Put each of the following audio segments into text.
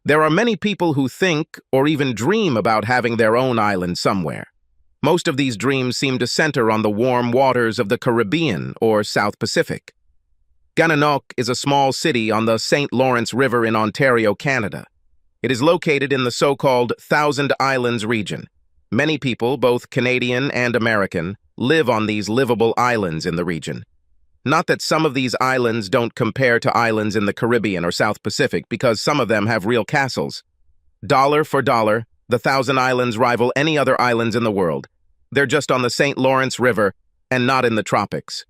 There are many people who think or even dream about having their own island somewhere. Most of these dreams seem to center on the warm waters of the Caribbean or South Pacific. Gananoque is a small city on the St. Lawrence River in Ontario, Canada. It is located in the so-called Thousand Islands region. Many people, both Canadian and American, live on these livable islands in the region. Not that some of these islands don't compare to islands in the Caribbean or South Pacific, because some of them have real castles. Dollar for dollar, the Thousand Islands rival any other islands in the world. They're just on the St. Lawrence River and not in the tropics.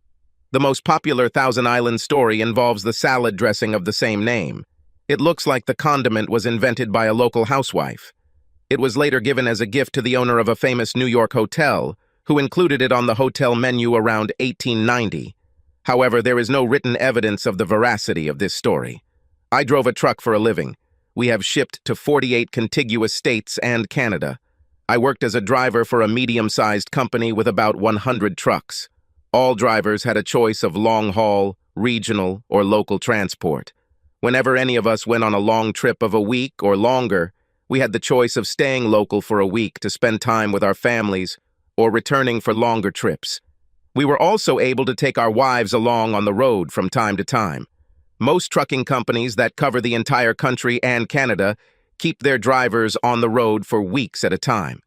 The most popular Thousand Islands story involves the salad dressing of the same name. It looks like the condiment was invented by a local housewife. It was later given as a gift to the owner of a famous New York hotel, who included it on the hotel menu around 1890. However, there is no written evidence of the veracity of this story. I drove a truck for a living. We have shipped to 48 contiguous states and Canada. I worked as a driver for a medium-sized company with about 100 trucks. All drivers had a choice of long-haul, regional, or local transport. Whenever any of us went on a long trip of a week or longer, we had the choice of staying local for a week to spend time with our families or returning for longer trips. We were also able to take our wives along on the road from time to time. Most trucking companies that cover the entire country and Canada keep their drivers on the road for weeks at a time.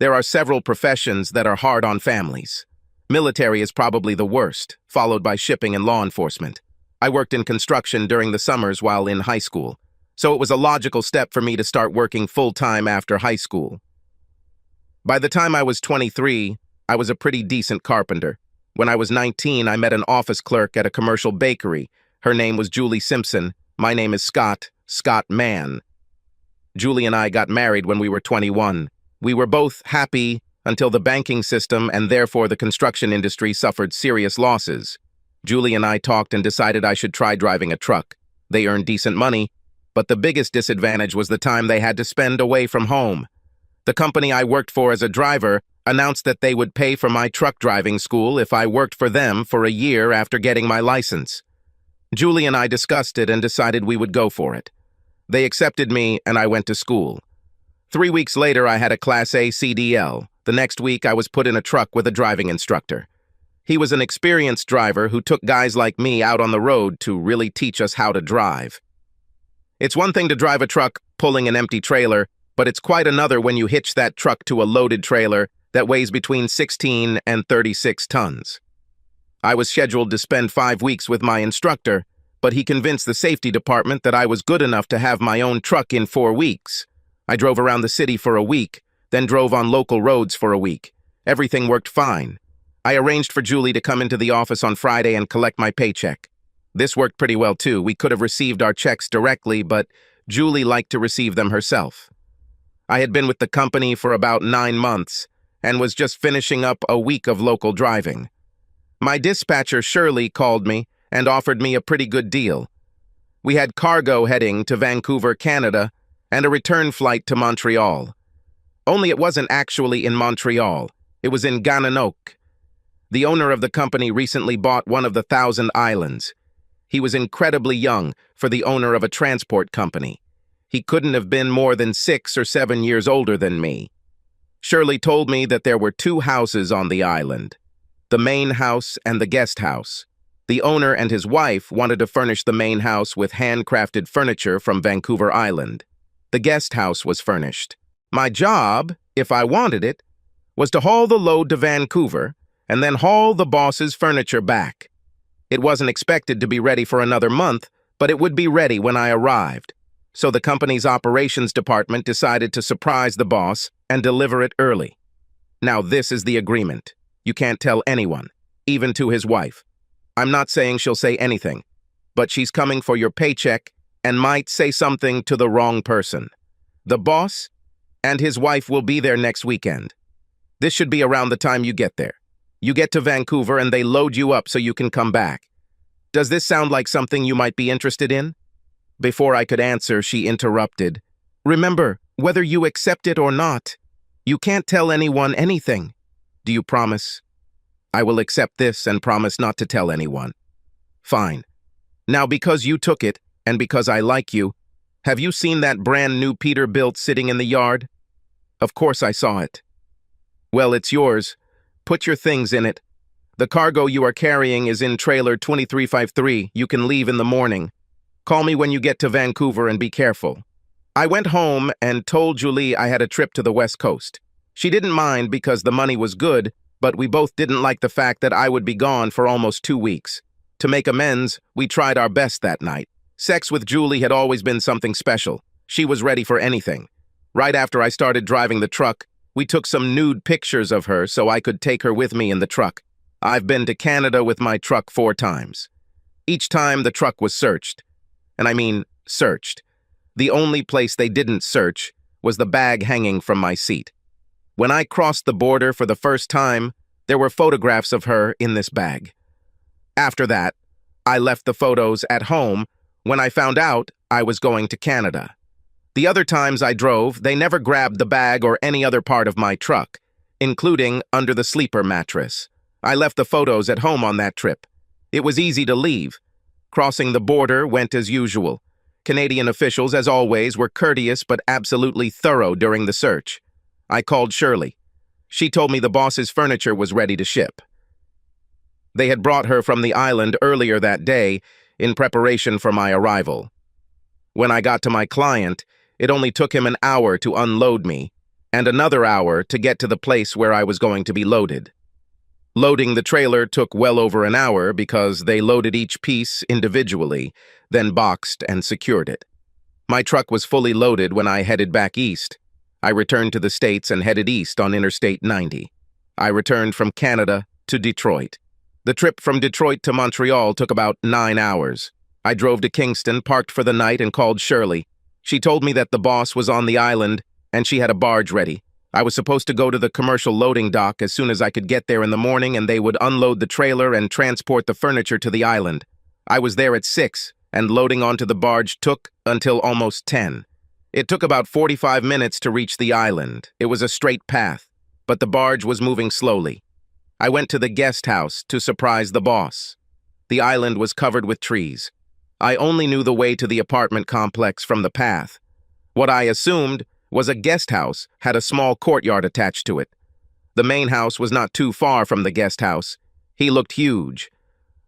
There are several professions that are hard on families. Military is probably the worst, followed by shipping and law enforcement. I worked in construction during the summers while in high school, so it was a logical step for me to start working full-time after high school. By the time I was 23, I was a pretty decent carpenter. When I was 19, I met an office clerk at a commercial bakery. Her name was Julie Simpson. My name is Scott Mann. Julie and I got married when we were 21. We were both happy until the banking system and therefore the construction industry suffered serious losses. Julie and I talked and decided I should try driving a truck. They earned decent money, but the biggest disadvantage was the time they had to spend away from home. The company I worked for as a driver announced that they would pay for my truck driving school if I worked for them for a year after getting my license. Julie and I discussed it and decided we would go for it. They accepted me and I went to school. 3 weeks later, I had a Class A CDL. The next week, I was put in a truck with a driving instructor. He was an experienced driver who took guys like me out on the road to really teach us how to drive. It's one thing to drive a truck pulling an empty trailer, but it's quite another when you hitch that truck to a loaded trailer that weighs between 16 and 36 tons. I was scheduled to spend 5 weeks with my instructor, but he convinced the safety department that I was good enough to have my own truck in 4 weeks. I drove around the city for a week, then drove on local roads for a week. Everything worked fine. I arranged for Julie to come into the office on Friday and collect my paycheck. This worked pretty well too. We could have received our checks directly, but Julie liked to receive them herself. I had been with the company for about 9 months and was just finishing up a week of local driving. My dispatcher, Shirley, called me and offered me a pretty good deal. We had cargo heading to Vancouver, Canada, and a return flight to Montreal. Only it wasn't actually in Montreal. It was in Gananoque. The owner of the company recently bought one of the Thousand Islands. He was incredibly young for the owner of a transport company. He couldn't have been more than 6 or 7 years older than me. Shirley told me that there were 2 houses on the island, the main house and the guest house. The owner and his wife wanted to furnish the main house with handcrafted furniture from Vancouver Island. The guest house was furnished. My job, if I wanted it, was to haul the load to Vancouver and then haul the boss's furniture back. It wasn't expected to be ready for another month, but it would be ready when I arrived. So the company's operations department decided to surprise the boss and deliver it early. Now this is the agreement. You can't tell anyone, even to his wife. I'm not saying she'll say anything, but she's coming for your paycheck and might say something to the wrong person. The boss and his wife will be there next weekend. This should be around the time you get there. You get to Vancouver and they load you up so you can come back. Does this sound like something you might be interested in? Before I could answer, she interrupted. Remember, whether you accept it or not, you can't tell anyone anything. Do you promise? I will accept this and promise not to tell anyone. Fine. Now, because you took it, and because I like you, Have you seen that brand new Peterbilt sitting in the yard? Of course I saw it. Well, it's yours. Put your things in it. The cargo you are carrying is in trailer 2353. You can leave in the morning. Call me when you get to Vancouver and be careful. I went home and told Julie I had a trip to the West Coast. She didn't mind because the money was good, but we both didn't like the fact that I would be gone for almost 2 weeks. To make amends, we tried our best that night. Sex with Julie had always been something special. She was ready for anything. Right after I started driving the truck, we took some nude pictures of her so I could take her with me in the truck. I've been to Canada with my truck 4 times. Each time the truck was searched. And I mean searched. The only place they didn't search was the bag hanging from my seat. When I crossed the border for the first time, there were photographs of her in this bag. After that, I left the photos at home when I found out I was going to Canada. The other times I drove, they never grabbed the bag or any other part of my truck, including under the sleeper mattress. I left the photos at home on that trip. It was easy to leave. Crossing the border went as usual. Canadian officials, as always, were courteous but absolutely thorough during the search. I called Shirley. She told me the boss's furniture was ready to ship. They had brought her from the island earlier that day in preparation for my arrival. When I got to my client, it only took him an hour to unload me, and another hour to get to the place where I was going to be loaded. Loading the trailer took well over an hour because they loaded each piece individually, then boxed and secured it. My truck was fully loaded when I headed back east. I returned to the States and headed east on Interstate 90. I returned from Canada to Detroit. The trip from Detroit to Montreal took about 9 hours. I drove to Kingston, parked for the night, and called Shirley. She told me that the boss was on the island and she had a barge ready. I was supposed to go to the commercial loading dock as soon as I could get there in the morning, and they would unload the trailer and transport the furniture to the island. I was there at 6, and loading onto the barge took until almost 10. It took about 45 minutes to reach the island. It was a straight path, but the barge was moving slowly. I went to the guest house to surprise the boss. The island was covered with trees. I only knew the way to the apartment complex from the path. What I assumed was a guest house had a small courtyard attached to it. The main house was not too far from the guest house. He looked huge.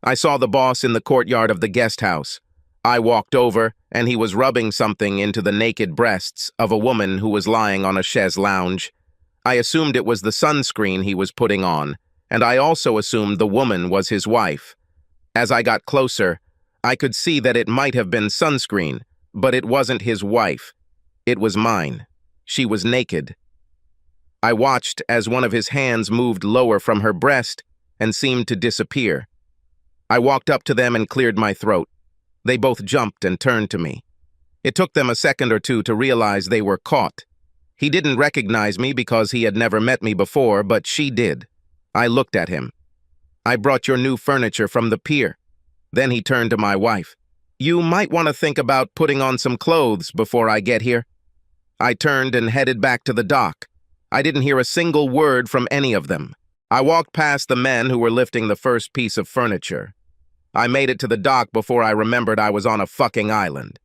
I saw the boss in the courtyard of the guest house. I walked over, and he was rubbing something into the naked breasts of a woman who was lying on a chaise lounge. I assumed it was the sunscreen he was putting on, and I also assumed the woman was his wife. As I got closer, I could see that it might have been sunscreen, but it wasn't his wife. It was mine. She was naked. I watched as one of his hands moved lower from her breast and seemed to disappear. I walked up to them and cleared my throat. They both jumped and turned to me. It took them a second or two to realize they were caught. He didn't recognize me because he had never met me before, but she did. I looked at him. I brought your new furniture from the pier. Then he turned to my wife. You might want to think about putting on some clothes before I get here. I turned and headed back to the dock. I didn't hear a single word from any of them. I walked past the men who were lifting the first piece of furniture. I made it to the dock before I remembered I was on a fucking island.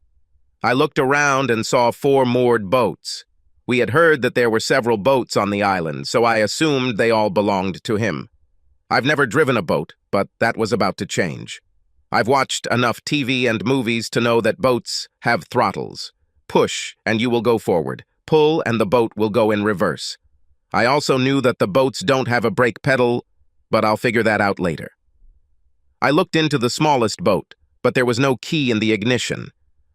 I looked around and saw 4 moored boats. We had heard that there were several boats on the island, so I assumed they all belonged to him. I've never driven a boat, but that was about to change. I've watched enough TV and movies to know that boats have throttles. Push, and you will go forward. Pull, and the boat will go in reverse. I also knew that the boats don't have a brake pedal, but I'll figure that out later. I looked into the smallest boat, but there was no key in the ignition.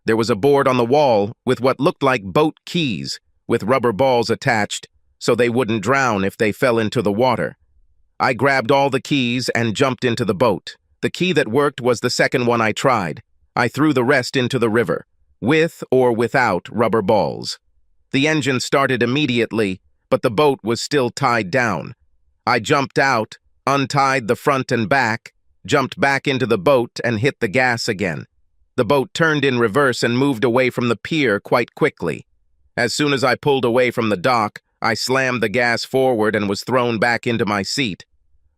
There was a board on the wall with what looked like boat keys, with rubber balls attached, so they wouldn't drown if they fell into the water. I grabbed all the keys and jumped into the boat. The key that worked was the second one I tried. I threw the rest into the river, with or without rubber balls. The engine started immediately, but the boat was still tied down. I jumped out, untied the front and back, jumped back into the boat and hit the gas again. The boat turned in reverse and moved away from the pier quite quickly. As soon as I pulled away from the dock, I slammed the gas forward and was thrown back into my seat.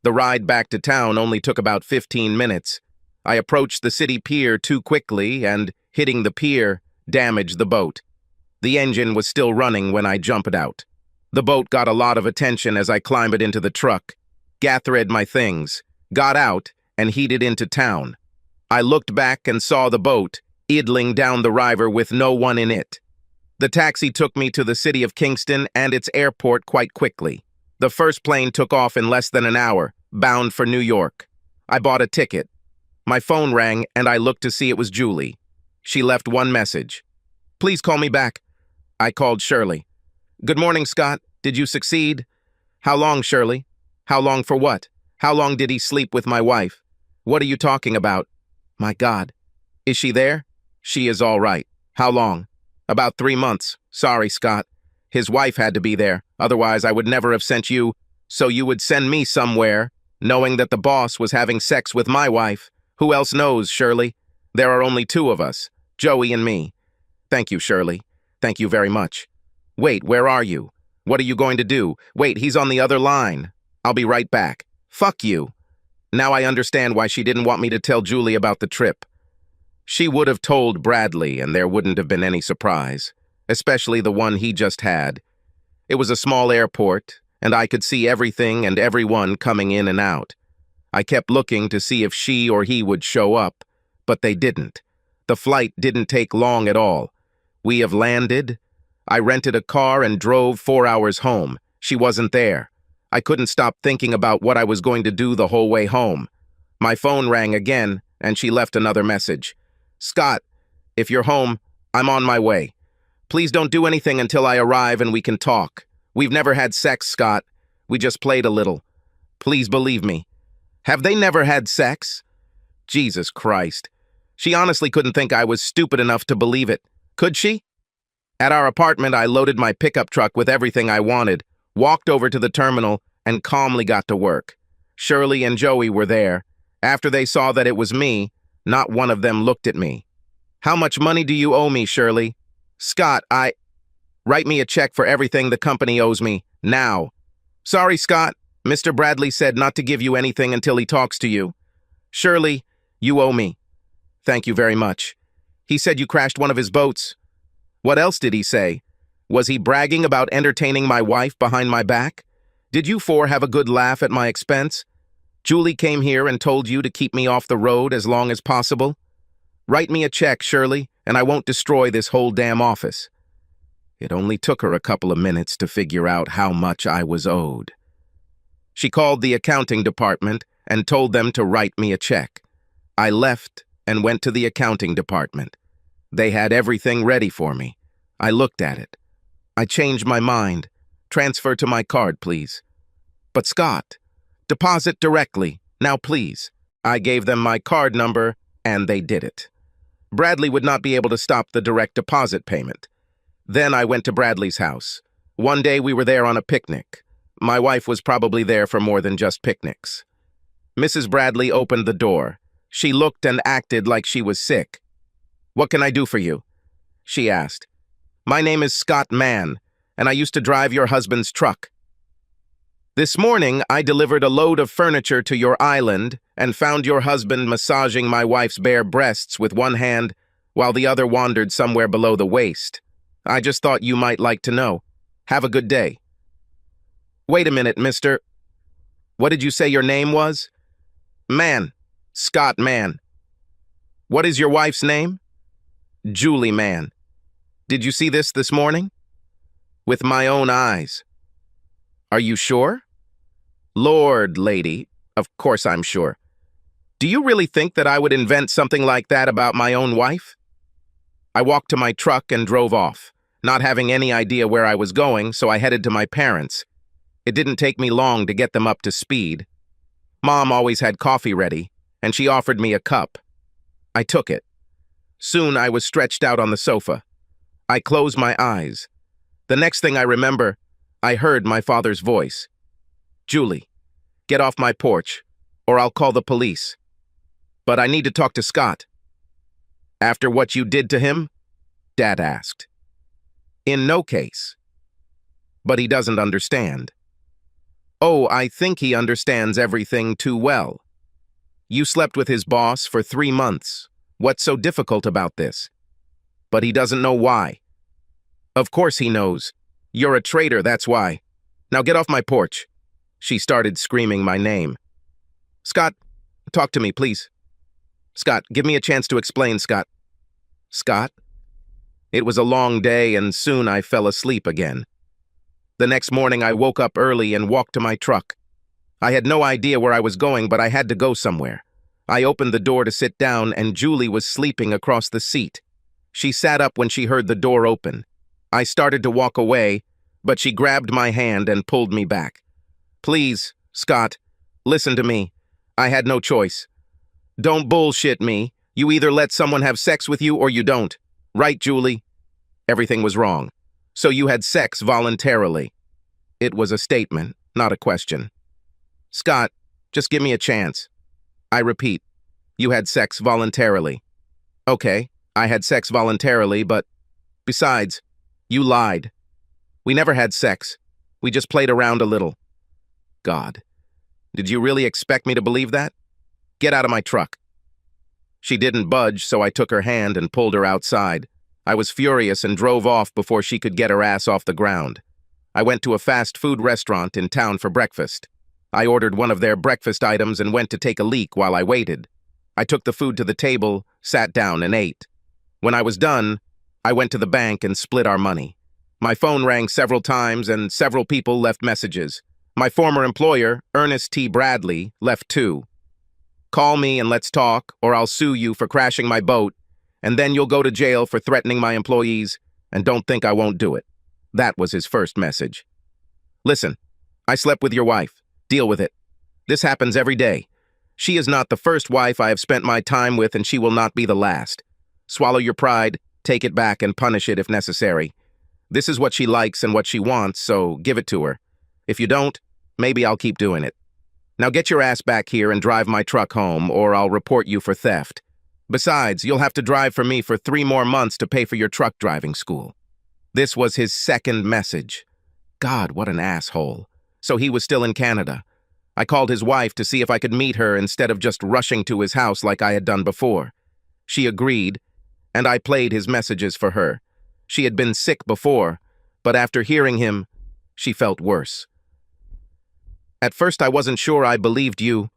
The ride back to town only took about 15 minutes. I approached the city pier too quickly and, hitting the pier, damaged the boat. The engine was still running when I jumped out. The boat got a lot of attention as I climbed into the truck, gathered my things, got out, and headed into town. I looked back and saw the boat, idling down the river with no one in it. The taxi took me to the city of Kingston and its airport quite quickly. The first plane took off in less than an hour, bound for New York. I bought a ticket. My phone rang and I looked to see it was Julie. She left one message. "Please call me back." I called Shirley. "Good morning, Scott. Did you succeed?" "How long, Shirley?" "How long for what? How long did he sleep with my wife?" "What are you talking about?" "My God. Is she there?" "She is all right." "How long?" "About 3 months. Sorry, Scott. His wife had to be there. Otherwise, I would never have sent you. So you would send me somewhere, knowing that the boss was having sex with my wife. Who else knows, Shirley? There are only 2 of us, Joey and me." "Thank you, Shirley. Thank you very much." "Wait, where are you? What are you going to do?" "Wait, he's on the other line. I'll be right back." "Fuck you." Now I understand why she didn't want me to tell Julie about the trip. She would have told Bradley and there wouldn't have been any surprise, especially the one he just had. It was a small airport, and I could see everything and everyone coming in and out. I kept looking to see if she or he would show up, but they didn't. The flight didn't take long at all. We have landed. I rented a car and drove 4 hours home. She wasn't there. I couldn't stop thinking about what I was going to do the whole way home. My phone rang again, and she left another message. "Scott, if you're home, I'm on my way. Please don't do anything until I arrive and we can talk. We've never had sex, Scott. We just played a little. Please believe me." Have they never had sex? Jesus Christ. She honestly couldn't think I was stupid enough to believe it. Could she? At our apartment, I loaded my pickup truck with everything I wanted, walked over to the terminal, and calmly got to work. Shirley and Joey were there. After they saw that it was me, not one of them looked at me. "How much money do you owe me, Shirley?" "Scott, Write me a check for everything the company owes me, now." "Sorry, Scott. Mr. Bradley said not to give you anything until he talks to you." "Shirley, you owe me." "Thank you very much. He said you crashed one of his boats." "What else did he say? Was he bragging about entertaining my wife behind my back? Did you 4 have a good laugh at my expense? Julie came here and told you to keep me off the road as long as possible? Write me a check, Shirley, and I won't destroy this whole damn office." It only took her a couple of minutes to figure out how much I was owed. She called the accounting department and told them to write me a check. I left and went to the accounting department. They had everything ready for me. I looked at it. I changed my mind. "Transfer to my card, please." "But Scott, deposit directly, now please." I gave them my card number, and they did it. Bradley would not be able to stop the direct deposit payment. Then I went to Bradley's house. One day we were there on a picnic. My wife was probably there for more than just picnics. Mrs. Bradley opened the door. She looked and acted like she was sick. "What can I do for you?" she asked. "My name is Scott Mann, and I used to drive your husband's truck. This morning, I delivered a load of furniture to your island and found your husband massaging my wife's bare breasts with one hand while the other wandered somewhere below the waist. I just thought you might like to know. Have a good day." "Wait a minute, mister. What did you say your name was?" "Mann. Scott Mann." "What is your wife's name?" "Julie Mann." "Did you see this morning?" "With my own eyes." "Are you sure?" "Lord, lady, of course I'm sure. Do you really think that I would invent something like that about my own wife?" I walked to my truck and drove off, not having any idea where I was going, so I headed to my parents. It didn't take me long to get them up to speed. Mom always had coffee ready, and she offered me a cup. I took it. Soon I was stretched out on the sofa. I closed my eyes. The next thing I remember, I heard my father's voice. "Julie, get off my porch, or I'll call the police. But I need to talk to Scott." "After what you did to him?" Dad asked. "In no case." "But he doesn't understand." "Oh, I think he understands everything too well. You slept with his boss for 3 months. What's so difficult about this?" but he doesn't know why. Of course he knows. You're a traitor, that's why. Now get off my porch. She started screaming my name. Scott, talk to me, please. Scott, give me a chance to explain, Scott. Scott? It was a long day, and soon I fell asleep again. The next morning I woke up early and walked to my truck. I had no idea where I was going, but I had to go somewhere. I opened the door to sit down, and Julie was sleeping across the seat. She sat up when she heard the door open. I started to walk away, but she grabbed my hand and pulled me back. Please, Scott, listen to me. I had no choice. Don't bullshit me. You either let someone have sex with you or you don't. Right, Julie? Everything was wrong. So you had sex voluntarily. It was a statement, not a question. Scott, just give me a chance. I repeat, you had sex voluntarily. Okay, I had sex voluntarily, but besides, you lied. We never had sex. We just played around a little. God, did you really expect me to believe that? Get out of my truck. She didn't budge, so I took her hand and pulled her outside. I was furious and drove off before she could get her ass off the ground. I went to a fast food restaurant in town for breakfast. I ordered one of their breakfast items and went to take a leak while I waited. I took the food to the table, sat down, and ate. When I was done, I went to the bank and split our money. My phone rang several times and several people left messages. My former employer, Ernest T. Bradley, left too. Call me and let's talk, or I'll sue you for crashing my boat, and then you'll go to jail for threatening my employees, and don't think I won't do it. That was his first message. Listen, I slept with your wife. Deal with it. This happens every day. She is not the first wife I have spent my time with, and she will not be the last. Swallow your pride, take it back, and punish it if necessary. This is what she likes and what she wants, so give it to her. If you don't, maybe I'll keep doing it. Now get your ass back here and drive my truck home, or I'll report you for theft. Besides, you'll have to drive for me for 3 more months to pay for your truck driving school. This was his second message. God, what an asshole. So he was still in Canada. I called his wife to see if I could meet her instead of just rushing to his house like I had done before. She agreed, and I played his messages for her. She had been sick before, but after hearing him, she felt worse. At first I wasn't sure I believed you,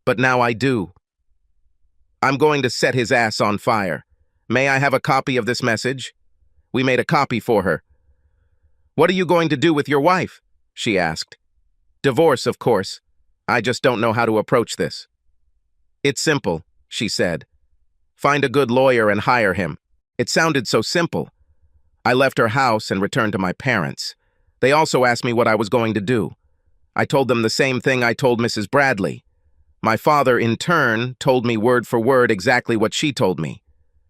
but now I do. I'm going to set his ass on fire. May I have a copy of this message? We made a copy for her. What are you going to do with your wife? She asked. Divorce, of course. I just don't know how to approach this. It's simple, she said. Find a good lawyer and hire him. It sounded so simple. I left her house and returned to my parents. They also asked me what I was going to do. I told them the same thing I told Mrs. Bradley. My father, in turn, told me word for word exactly what she told me.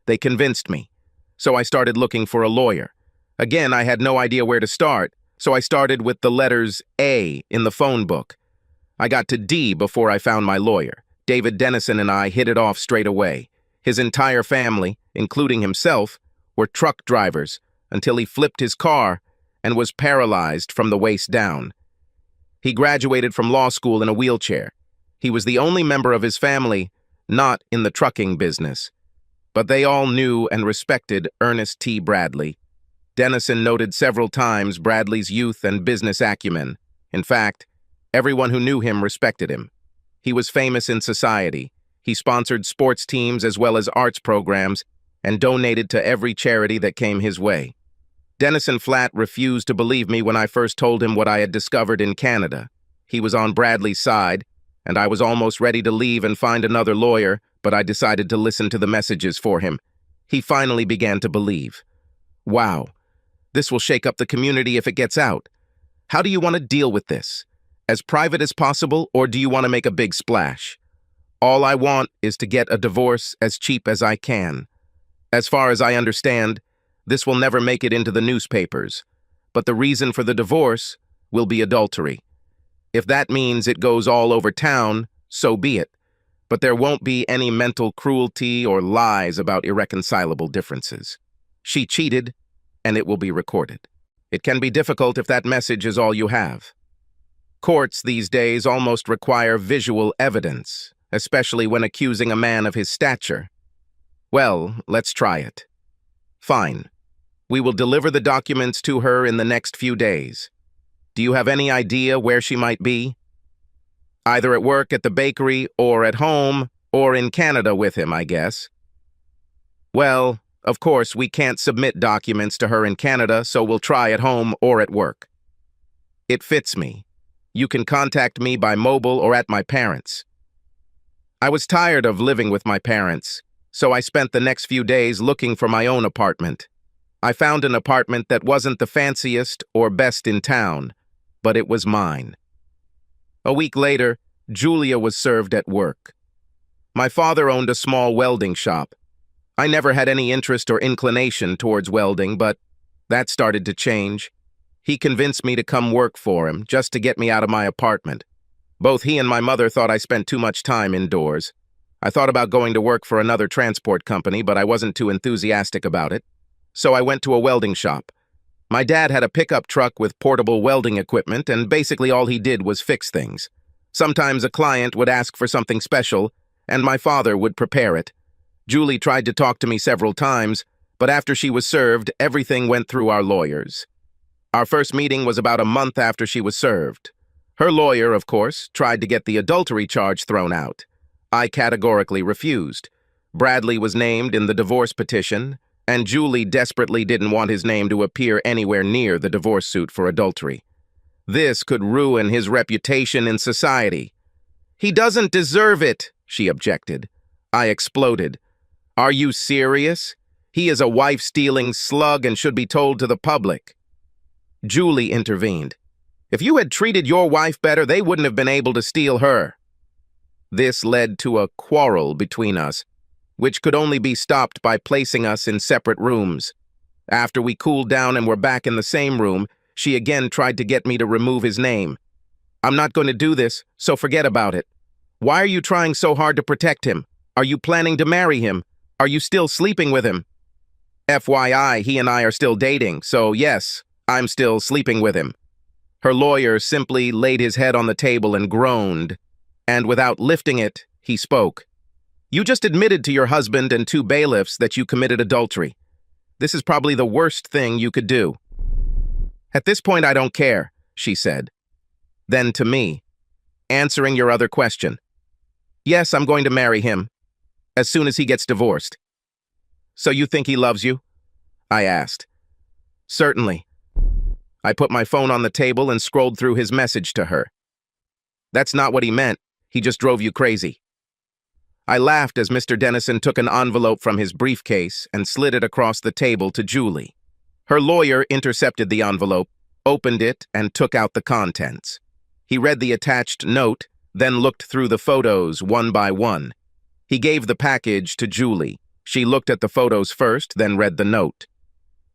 They convinced me. So I started looking for a lawyer. Again, I had no idea where to start, so I started with the letters A in the phone book. I got to D before I found my lawyer. David Dennison and I hit it off straight away. His entire family, including himself, were truck drivers until he flipped his car and was paralyzed from the waist down. He graduated from law school in a wheelchair. He was the only member of his family not in the trucking business. But they all knew and respected Ernest T. Bradley. Dennison noted several times Bradley's youth and business acumen. In fact, everyone who knew him respected him. He was famous in society. He sponsored sports teams as well as arts programs and donated to every charity that came his way. Dennison flat refused to believe me when I first told him what I had discovered in Canada. He was on Bradley's side, and I was almost ready to leave and find another lawyer, but I decided to listen to the messages for him. He finally began to believe. Wow, this will shake up the community if it gets out. How do you want to deal with this? As private as possible, or do you want to make a big splash? All I want is to get a divorce as cheap as I can. As far as I understand, this will never make it into the newspapers, but the reason for the divorce will be adultery. If that means it goes all over town, so be it. But there won't be any mental cruelty or lies about irreconcilable differences. She cheated, and it will be recorded. It can be difficult if that message is all you have. Courts these days almost require visual evidence, especially when accusing a man of his stature. Well, let's try it. Fine. We will deliver the documents to her in the next few days. Do you have any idea where she might be? Either at work at the bakery, or at home, or in Canada with him, I guess. Well, of course, we can't submit documents to her in Canada, so we'll try at home or at work. It fits me. You can contact me by mobile or at my parents'. I was tired of living with my parents, so I spent the next few days looking for my own apartment. I found an apartment that wasn't the fanciest or best in town, but it was mine. A week later, Julia was served at work. My father owned a small welding shop. I never had any interest or inclination towards welding, but that started to change. He convinced me to come work for him, just to get me out of my apartment. Both he and my mother thought I spent too much time indoors. I thought about going to work for another transport company, but I wasn't too enthusiastic about it. So I went to a welding shop. My dad had a pickup truck with portable welding equipment, and basically all he did was fix things. Sometimes a client would ask for something special, and my father would prepare it. Julie tried to talk to me several times, but after she was served, everything went through our lawyers. Our first meeting was about a month after she was served. Her lawyer, of course, tried to get the adultery charge thrown out. I categorically refused. Bradley was named in the divorce petition, and Julie desperately didn't want his name to appear anywhere near the divorce suit for adultery. This could ruin his reputation in society. "He doesn't deserve it," she objected. I exploded. "Are you serious? He is a wife-stealing slug and should be told to the public." Julie intervened. "If you had treated your wife better, they wouldn't have been able to steal her." This led to a quarrel between us, which could only be stopped by placing us in separate rooms. After we cooled down and were back in the same room, she again tried to get me to remove his name. "I'm not going to do this, so forget about it. Why are you trying so hard to protect him? Are you planning to marry him? Are you still sleeping with him?" FYI, he and I are still dating, so yes, I'm still sleeping with him. Her lawyer simply laid his head on the table and groaned, and without lifting it, he spoke. "You just admitted to your husband and 2 bailiffs that you committed adultery. This is probably the worst thing you could do." "At this point, I don't care," she said. Then to me, "Answering your other question. Yes, I'm going to marry him, as soon as he gets divorced." "So you think he loves you?" I asked. "Certainly." I put my phone on the table and scrolled through his message to her. "That's not what he meant. He just drove you crazy." I laughed as Mr. Dennison took an envelope from his briefcase and slid it across the table to Julie. Her lawyer intercepted the envelope, opened it, and took out the contents. He read the attached note, then looked through the photos one by one. He gave the package to Julie. She looked at the photos first, then read the note.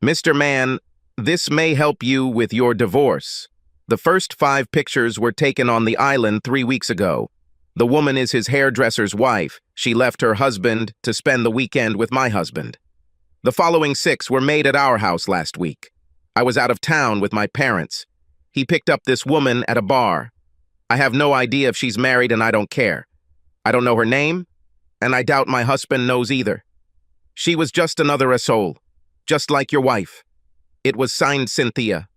"Mr. Mann, this may help you with your divorce. The first 5 pictures were taken on the island 3 weeks ago. The woman is his hairdresser's wife. She left her husband to spend the weekend with my husband. The following 6 were made at our house last week. I was out of town with my parents. He picked up this woman at a bar. I have no idea if she's married and I don't care. I don't know her name, and I doubt my husband knows either. She was just another asshole, just like your wife. It was signed Cynthia.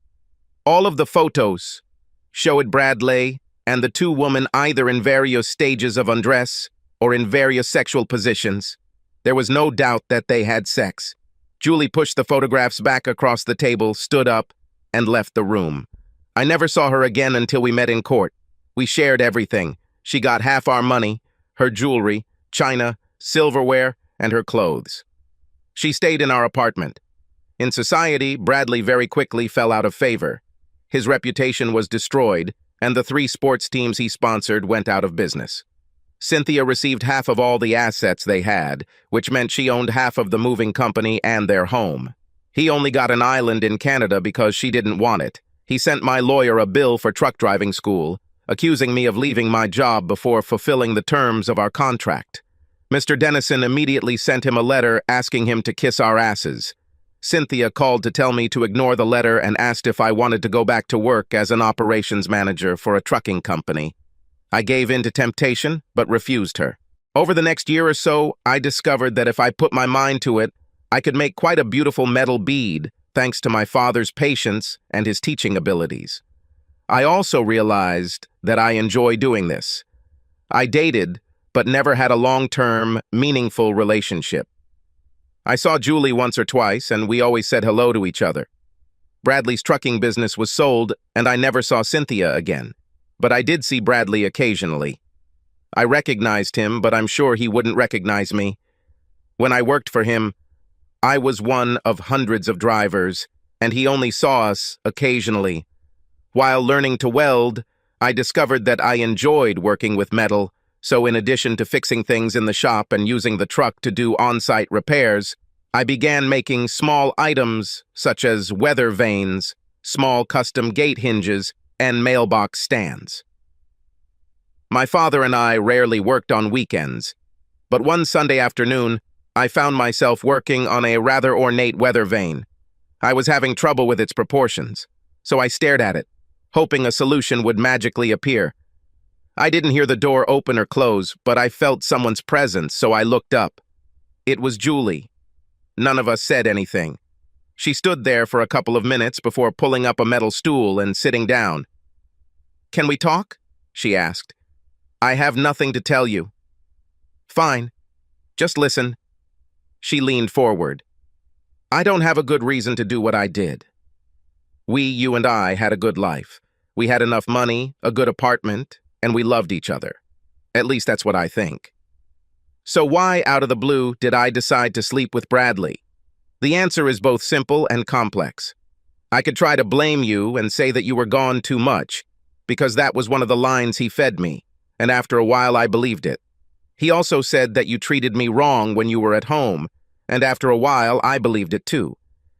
All of the photos showed Bradley and the 2 women either in various stages of undress or in various sexual positions. There was no doubt that they had sex. Julie pushed the photographs back across the table, stood up, and left the room. I never saw her again until we met in court. We shared everything. She got half our money, her jewelry, china, silverware, and her clothes. She stayed in our apartment. In society, Bradley very quickly fell out of favor. His reputation was destroyed, and the 3 sports teams he sponsored went out of business. Cynthia received half of all the assets they had, which meant she owned half of the moving company and their home. He only got an island in Canada because she didn't want it. He sent my lawyer a bill for truck driving school, accusing me of leaving my job before fulfilling the terms of our contract. Mr. Dennison immediately sent him a letter asking him to kiss our asses. Cynthia called to tell me to ignore the letter and asked if I wanted to go back to work as an operations manager for a trucking company. I gave in to temptation, but refused her. Over the next year or so, I discovered that if I put my mind to it, I could make quite a beautiful metal bead thanks to my father's patience and his teaching abilities. I also realized that I enjoy doing this. I dated, but never had a long-term, meaningful relationship. I saw Julie once or twice, and we always said hello to each other. Bradley's trucking business was sold, and I never saw Cynthia again. But I did see Bradley occasionally. I recognized him, but I'm sure he wouldn't recognize me. When I worked for him, I was one of hundreds of drivers, and he only saw us occasionally. While learning to weld, I discovered that I enjoyed working with metal, so in addition to fixing things in the shop and using the truck to do on-site repairs, I began making small items such as weather vanes, small custom gate hinges, and mailbox stands. My father and I rarely worked on weekends, but one Sunday afternoon, I found myself working on a rather ornate weather vane. I was having trouble with its proportions, so I stared at it, hoping a solution would magically appear. I didn't hear the door open or close, but I felt someone's presence, so I looked up. It was Julie. None of us said anything. She stood there for a couple of minutes before pulling up a metal stool and sitting down. "Can we talk?" she asked. "I have nothing to tell you." "Fine. Just listen." She leaned forward. "I don't have a good reason to do what I did. You and I, had a good life. We had enough money, a good apartment, and we loved each other. At least that's what I think. So why, out of the blue, did I decide to sleep with Bradley? The answer is both simple and complex. I could try to blame you and say that you were gone too much, because that was one of the lines he fed me, and after a while I believed it. He also said that you treated me wrong when you were at home, and after a while I believed it too.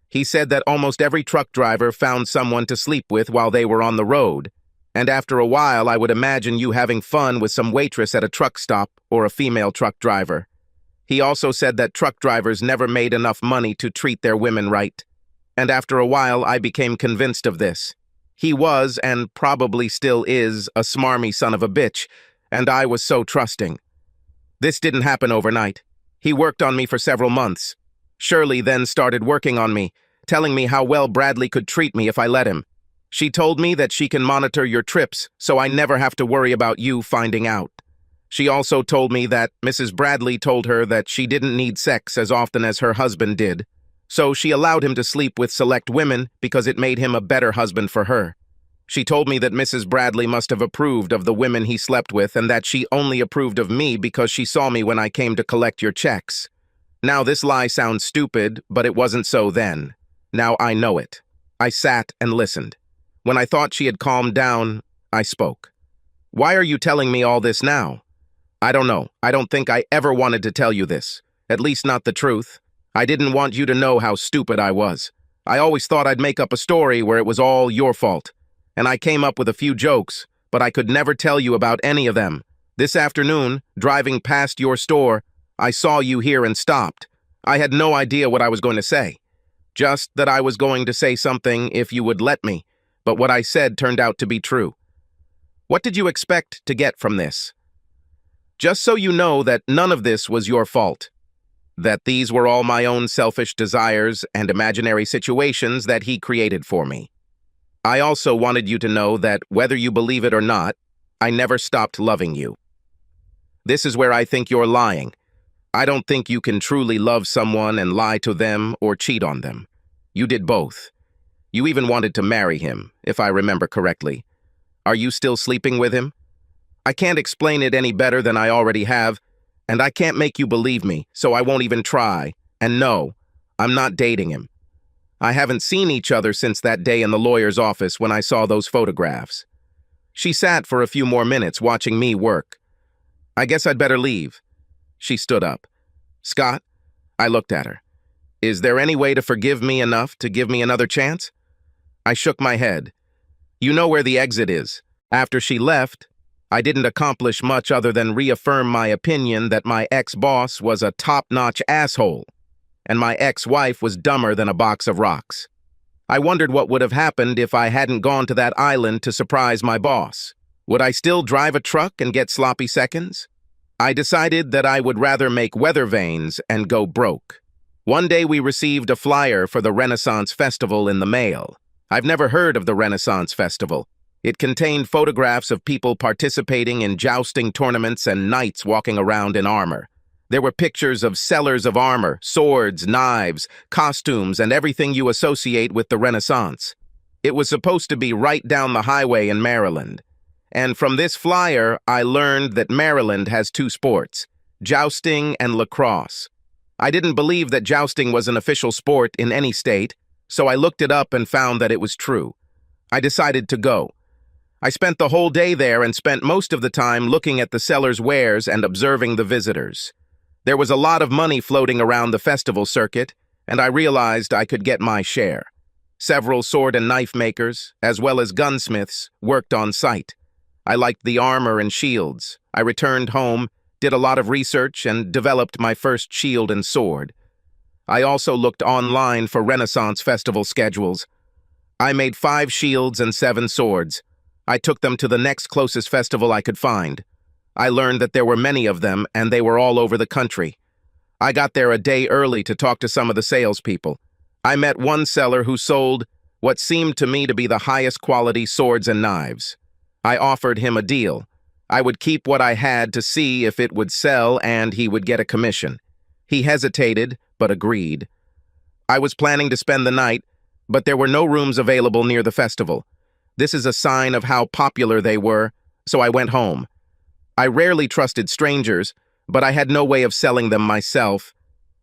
He said that almost every truck driver found someone to sleep with while they were on the road, and after a while I would imagine you having fun with some waitress at a truck stop or a female truck driver. He also said that truck drivers never made enough money to treat their women right, and after a while I became convinced of this. He was, and probably still is, a smarmy son of a bitch, and I was so trusting. This didn't happen overnight. He worked on me for several months. Shirley then started working on me, telling me how well Bradley could treat me if I let him. She told me that she can monitor your trips, so I never have to worry about you finding out. She also told me that Mrs. Bradley told her that she didn't need sex as often as her husband did, so she allowed him to sleep with select women because it made him a better husband for her. She told me that Mrs. Bradley must have approved of the women he slept with and that she only approved of me because she saw me when I came to collect your checks. Now this lie sounds stupid, but it wasn't so then. Now I know it. I sat and listened. When I thought she had calmed down, I spoke. "Why are you telling me all this now?" "I don't know. I don't think I ever wanted to tell you this. At least not the truth. I didn't want you to know how stupid I was. I always thought I'd make up a story where it was all your fault. And I came up with a few jokes, but I could never tell you about any of them. This afternoon, driving past your store, I saw you here and stopped. I had no idea what I was going to say. Just that I was going to say something if you would let me, but what I said turned out to be true. What did you expect to get from this? Just so you know that none of this was your fault. That these were all my own selfish desires and imaginary situations that he created for me. I also wanted you to know that, whether you believe it or not, I never stopped loving you. This is where I think you're lying. I don't think you can truly love someone and lie to them or cheat on them. You did both. You even wanted to marry him, if I remember correctly. Are you still sleeping with him? I can't explain it any better than I already have, and I can't make you believe me, so I won't even try. And no, I'm not dating him. I haven't seen each other since that day in the lawyer's office when I saw those photographs. She sat for a few more minutes watching me work. I guess I'd better leave. She stood up. Scott? I looked at her. Is there any way to forgive me enough to give me another chance? I shook my head. You know where the exit is. After she left, I didn't accomplish much other than reaffirm my opinion that my ex-boss was a top-notch asshole, and my ex-wife was dumber than a box of rocks. I wondered what would have happened if I hadn't gone to that island to surprise my boss. Would I still drive a truck and get sloppy seconds? I decided that I would rather make weather vanes and go broke. One day we received a flyer for the Renaissance Festival in the mail. I've never heard of the Renaissance Festival. It contained photographs of people participating in jousting tournaments and knights walking around in armor. There were pictures of sellers of armor, swords, knives, costumes, and everything you associate with the Renaissance. It was supposed to be right down the highway in Maryland. And from this flyer, I learned that Maryland has two sports, jousting and lacrosse. I didn't believe that jousting was an official sport in any state, so I looked it up and found that it was true. I decided to go. I spent the whole day there and spent most of the time looking at the sellers' wares and observing the visitors. There was a lot of money floating around the festival circuit, and I realized I could get my share. Several sword and knife makers, as well as gunsmiths, worked on site. I liked the armor and shields. I returned home, did a lot of research, and developed my first shield and sword. I also looked online for Renaissance Festival schedules. I made 5 shields and 7 swords. I took them to the next closest festival I could find. I learned that there were many of them, and they were all over the country. I got there a day early to talk to some of the salespeople. I met one seller who sold what seemed to me to be the highest quality swords and knives. I offered him a deal. I would keep what I had to see if it would sell, and he would get a commission. He hesitated, but agreed. I was planning to spend the night, but there were no rooms available near the festival. This is a sign of how popular they were, so I went home. I rarely trusted strangers, but I had no way of selling them myself.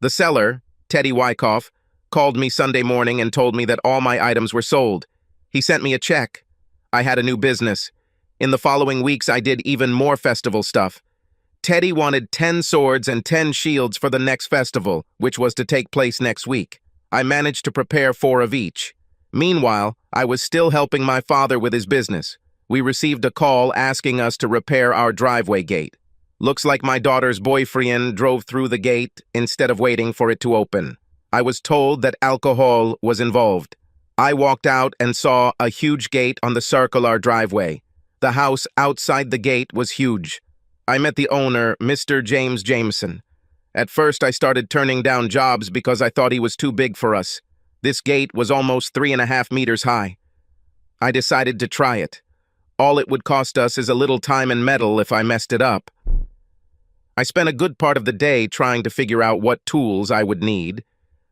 The seller, Teddy Wyckoff, called me Sunday morning and told me that all my items were sold. He sent me a check. I had a new business. In the following weeks, I did even more festival stuff. Teddy wanted 10 swords and 10 shields for the next festival, which was to take place next week. I managed to prepare 4 of each. Meanwhile, I was still helping my father with his business. We received a call asking us to repair our driveway gate. Looks like my daughter's boyfriend drove through the gate instead of waiting for it to open. I was told that alcohol was involved. I walked out and saw a huge gate on the circular driveway. The house outside the gate was huge. I met the owner, Mr. James Jameson. At first, I started turning down jobs because I thought he was too big for us. This gate was almost 3.5 meters high. I decided to try it. All it would cost us is a little time and metal if I messed it up. I spent a good part of the day trying to figure out what tools I would need,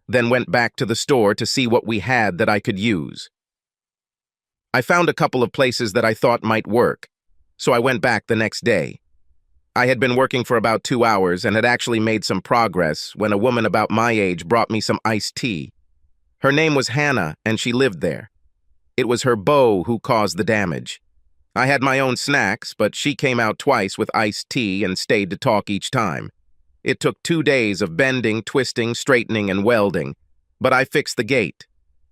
then went back to the store to see what we had that I could use. I found a couple of places that I thought might work, so I went back the next day. I had been working for about 2 hours and had actually made some progress when a woman about my age brought me some iced tea. Her name was Hannah, and she lived there. It was her beau who caused the damage. I had my own snacks, but she came out twice with iced tea and stayed to talk each time. It took 2 days of bending, twisting, straightening, and welding, but I fixed the gate.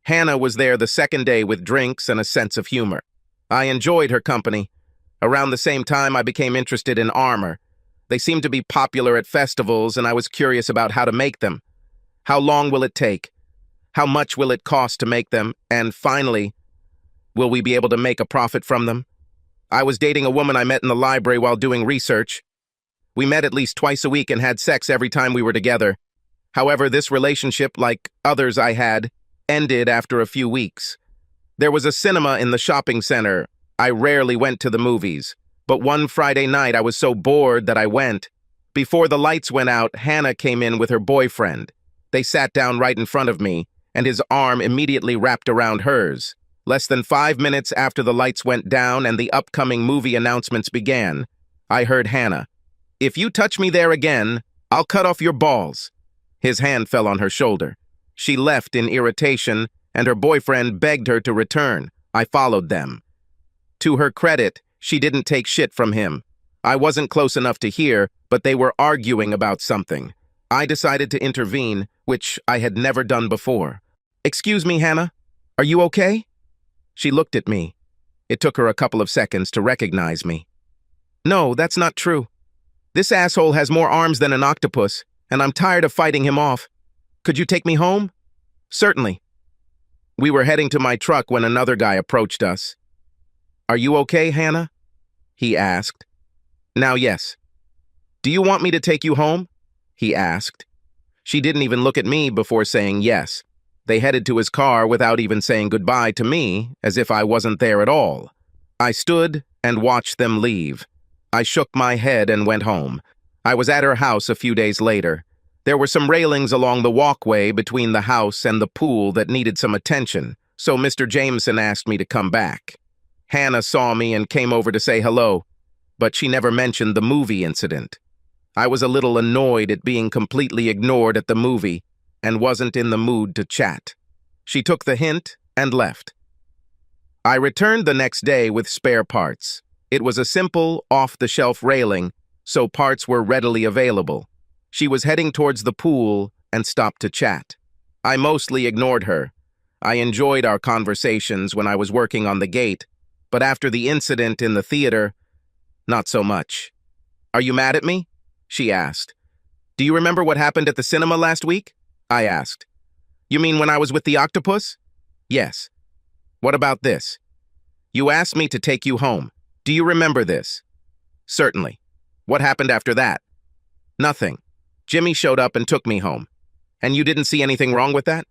Hannah was there the second day with drinks and a sense of humor. I enjoyed her company. Around the same time, I became interested in armor. They seemed to be popular at festivals, and I was curious about how to make them. How long will it take? How much will it cost to make them? And finally, will we be able to make a profit from them? I was dating a woman I met in the library while doing research. We met at least twice a week and had sex every time we were together. However, this relationship, like others I had, ended after a few weeks. There was a cinema in the shopping center. I rarely went to the movies, but one Friday night I was so bored that I went. Before the lights went out, Hannah came in with her boyfriend. They sat down right in front of me, and his arm immediately wrapped around hers. Less than 5 minutes after the lights went down and the upcoming movie announcements began, I heard Hannah, "If you touch me there again, I'll cut off your balls." His hand fell on her shoulder. She left in irritation, and her boyfriend begged her to return. I followed them. To her credit, she didn't take shit from him. I wasn't close enough to hear, but they were arguing about something. I decided to intervene, which I had never done before. "Excuse me, Hannah, are you okay?" She looked at me. It took her a couple of seconds to recognize me. "No, that's not true. This asshole has more arms than an octopus, and I'm tired of fighting him off. Could you take me home?" "Certainly." We were heading to my truck when another guy approached us. "Are you okay, Hannah?" he asked. "Now, yes." "Do you want me to take you home?" he asked. She didn't even look at me before saying yes. They headed to his car without even saying goodbye to me, as if I wasn't there at all. I stood and watched them leave. I shook my head and went home. I was at her house a few days later. There were some railings along the walkway between the house and the pool that needed some attention, so Mr. Jameson asked me to come back. Hannah saw me and came over to say hello, but she never mentioned the movie incident. I was a little annoyed at being completely ignored at the movie and wasn't in the mood to chat. She took the hint and left. I returned the next day with spare parts. It was a simple, off-the-shelf railing, so parts were readily available. She was heading towards the pool and stopped to chat. I mostly ignored her. I enjoyed our conversations when I was working on the gate, but after the incident in the theater, not so much. "Are you mad at me?" she asked. "Do you remember what happened at the cinema last week?" I asked. "You mean when I was with the octopus?" "Yes." "What about this? You asked me to take you home. Do you remember this?" "Certainly." "What happened after that?" "Nothing. Jimmy showed up and took me home." "And you didn't see anything wrong with that?"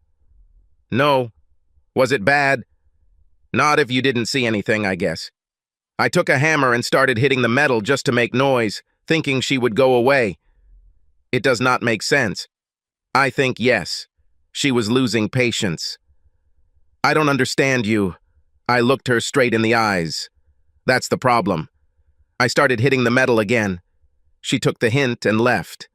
"No." "Was it bad?" "Not if you didn't see anything, I guess." I took a hammer and started hitting the metal just to make noise, thinking she would go away. It does not make sense. I think yes. She was losing patience. "I don't understand you." I looked her straight in the eyes. "That's the problem." I started hitting the metal again. She took the hint and left.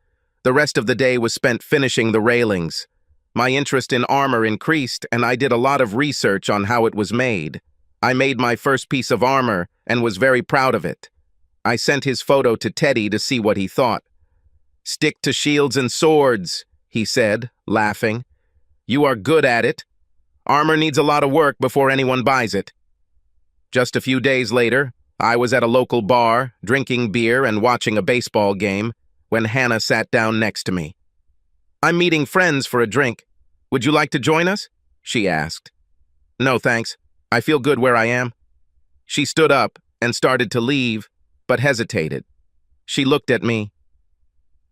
The rest of the day was spent finishing the railings. My interest in armor increased, and I did a lot of research on how it was made. I made my first piece of armor and was very proud of it. I sent his photo to Teddy to see what he thought. "Stick to shields and swords," he said, laughing. "You are good at it. Armor needs a lot of work before anyone buys it." Just a few days later, I was at a local bar, drinking beer and watching a baseball game, when Hannah sat down next to me. "I'm meeting friends for a drink. Would you like to join us?" she asked. "No, thanks. I feel good where I am." She stood up and started to leave, but hesitated. She looked at me.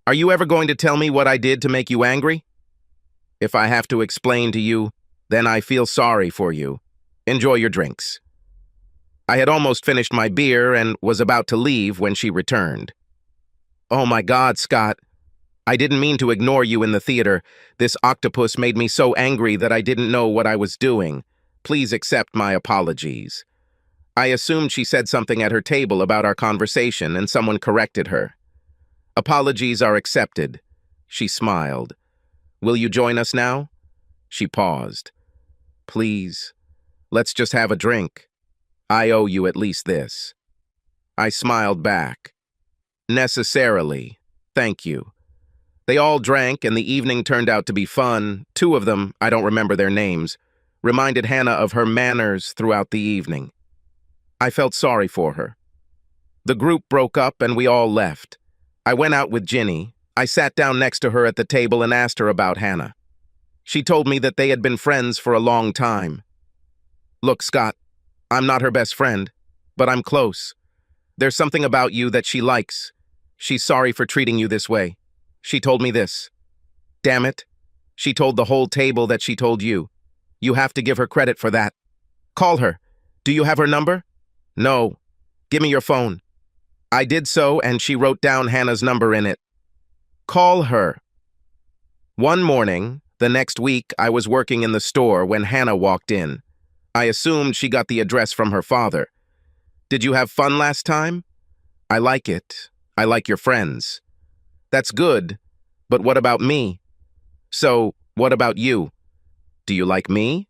"Are you ever going to tell me what I did to make you angry?" "If I have to explain to you, then I feel sorry for you. Enjoy your drinks." I had almost finished my beer and was about to leave when she returned. "Oh my God, Scott. I didn't mean to ignore you in the theater. This octopus made me so angry that I didn't know what I was doing. Please accept my apologies." I assumed she said something at her table about our conversation and someone corrected her. "Apologies are accepted." She smiled. "Will you join us now?" She paused. "Please, let's just have a drink. I owe you at least this." I smiled back. "Necessarily. Thank you." They all drank, and the evening turned out to be fun. Two of them, I don't remember their names, reminded Hannah of her manners throughout the evening. I felt sorry for her. The group broke up and we all left. I went out with Ginny. I sat down next to her at the table and asked her about Hannah. She told me that they had been friends for a long time. "Look, Scott, I'm not her best friend, but I'm close. There's something about you that she likes. She's sorry for treating you this way. She told me this." "Damn it. She told the whole table that she told you. You have to give her credit for that. Call her. Do you have her number?" "No. Give me your phone." I did so, and she wrote down Hannah's number in it. "Call her." One morning, the next week, I was working in the store when Hannah walked in. I assumed she got the address from her father. "Did you have fun last time?" "I like it. I like your friends." "That's good, but what about me?" "So, what about you? Do you like me?"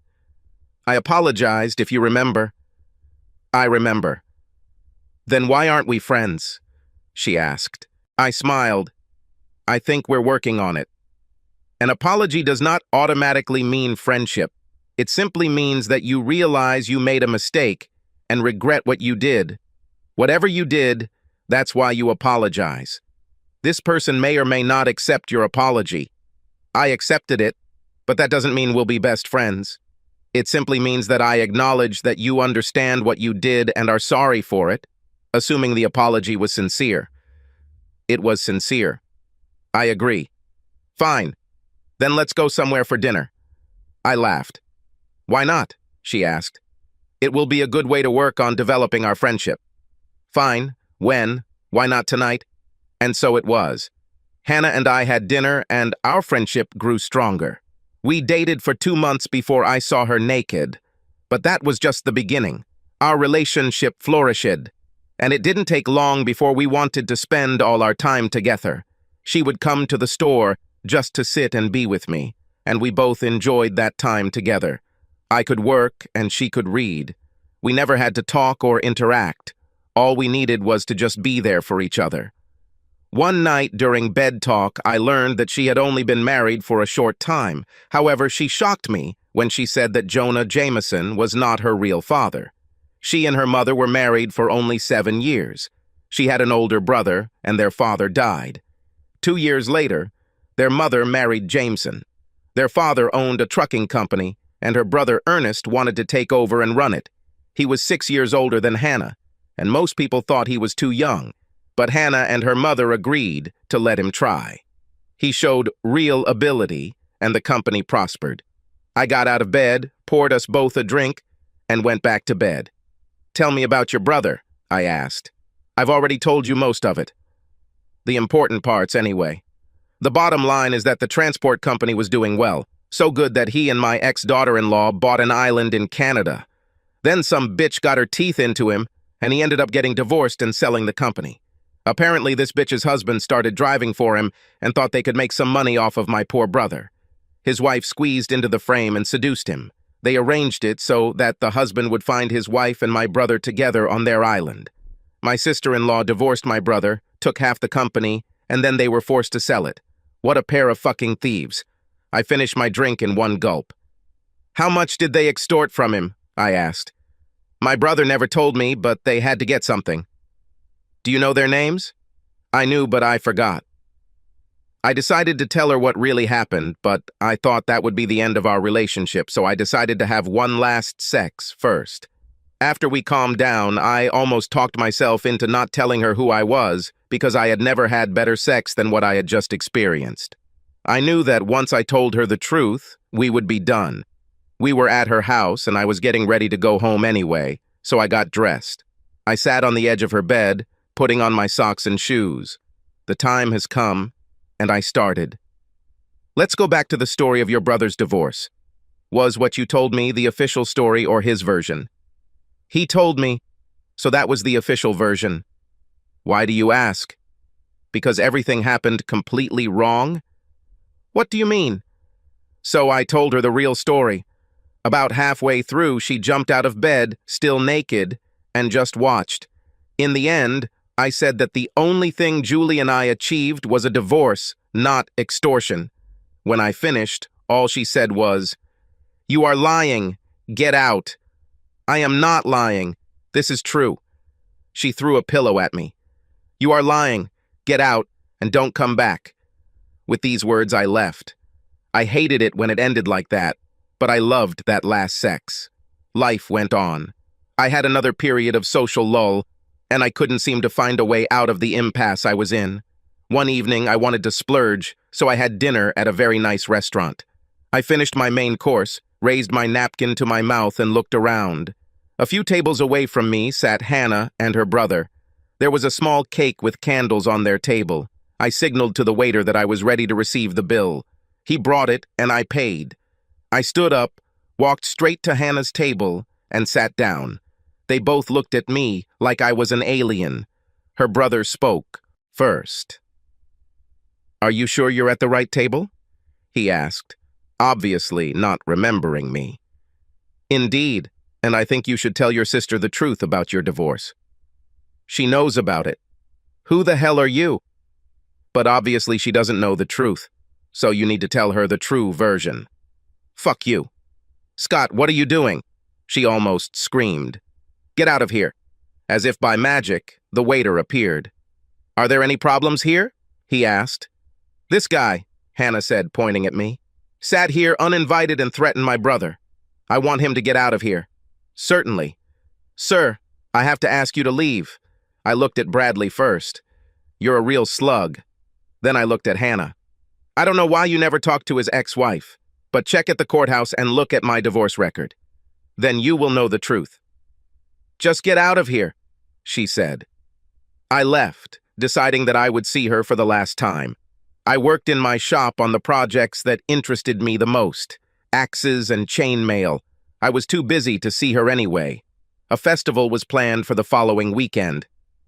I apologized, if you remember. "I remember." "Then why aren't we friends?" she asked. I smiled. "I think we're working on it." An apology does not automatically mean friendship. It simply means that you realize you made a mistake and regret what you did. Whatever you did, that's why you apologize. This person may or may not accept your apology. I accepted it, but that doesn't mean we'll be best friends. It simply means that I acknowledge that you understand what you did and are sorry for it, assuming the apology was sincere. It was sincere. I agree. Fine. Then let's go somewhere for dinner. I laughed. Why not? She asked. It will be a good way to work on developing our friendship. Fine. When? Why not tonight? And so it was. Hannah and I had dinner, and our friendship grew stronger. We dated for 2 months before I saw her naked. But that was just the beginning. Our relationship flourished. And it didn't take long before we wanted to spend all our time together. She would come to the store just to sit and be with me, and we both enjoyed that time together. I could work and she could read. We never had to talk or interact. All we needed was to just be there for each other. One night during bed talk, I learned that she had only been married for a short time. However, she shocked me when she said that Jonah Jameson was not her real father. She and her mother were married for only 7 years. She had an older brother, and their father died. 2 years later, their mother married Jameson. Their father owned a trucking company, and her brother Ernest wanted to take over and run it. He was 6 years older than Hannah, and most people thought he was too young, but Hannah and her mother agreed to let him try. He showed real ability, and the company prospered. I got out of bed, poured us both a drink, and went back to bed. Tell me about your brother, I asked. I've already told you most of it. The important parts, anyway. The bottom line is that the transport company was doing well, so good that he and my ex-daughter-in-law bought an island in Canada. Then some bitch got her teeth into him, and he ended up getting divorced and selling the company. Apparently, this bitch's husband started driving for him and thought they could make some money off of my poor brother. His wife squeezed into the frame and seduced him. They arranged it so that the husband would find his wife and my brother together on their island. My sister-in-law divorced my brother, took half the company, and then they were forced to sell it. What a pair of fucking thieves. I finished my drink in one gulp. How much did they extort from him? I asked. My brother never told me, but they had to get something. Do you know their names? I knew, but I forgot. I decided to tell her what really happened, but I thought that would be the end of our relationship, so I decided to have one last sex first. After we calmed down, I almost talked myself into not telling her who I was because I had never had better sex than what I had just experienced. I knew that once I told her the truth, we would be done. We were at her house, and I was getting ready to go home anyway, so I got dressed. I sat on the edge of her bed, putting on my socks and shoes. The time has come, and I started. Let's go back to the story of your brother's divorce. Was what you told me the official story or his version? He told me, so that was the official version. Why do you ask? Because everything happened completely wrong? What do you mean? So I told her the real story. About halfway through, she jumped out of bed, still naked, and just watched. In the end, I said that the only thing Julie and I achieved was a divorce, not extortion. When I finished, all she said was, "You are lying. Get out." I am not lying. This is true. She threw a pillow at me. You are lying. Get out, and don't come back. With these words, I left. I hated it when it ended like that, but I loved that last sex. Life went on. I had another period of social lull, and I couldn't seem to find a way out of the impasse I was in. One evening, I wanted to splurge, so I had dinner at a very nice restaurant. I finished my main course, raised my napkin to my mouth, and looked around. A few tables away from me sat Hannah and her brother. There was a small cake with candles on their table. I signaled to the waiter that I was ready to receive the bill. He brought it, and I paid. I stood up, walked straight to Hannah's table, and sat down. They both looked at me like I was an alien. Her brother spoke first. Are you sure you're at the right table? He asked, obviously not remembering me. Indeed, and I think you should tell your sister the truth about your divorce. She knows about it. Who the hell are you? But obviously she doesn't know the truth, so you need to tell her the true version. Fuck you. Scott, what are you doing? She almost screamed. Get out of here. As if by magic, the waiter appeared. Are there any problems here? He asked. This guy, Hannah said, pointing at me, sat here uninvited and threatened my brother. I want him to get out of here. Certainly. Sir, I have to ask you to leave. I looked at Bradley first. You're a real slug. Then I looked at Hannah. I don't know why you never talked to his ex-wife, but check at the courthouse and look at my divorce record. Then you will know the truth. Just get out of here, she said. I left, deciding that I would see her for the last time. I worked in my shop on the projects that interested me the most, axes and chainmail. I was too busy to see her anyway. A festival was planned for the following weekend.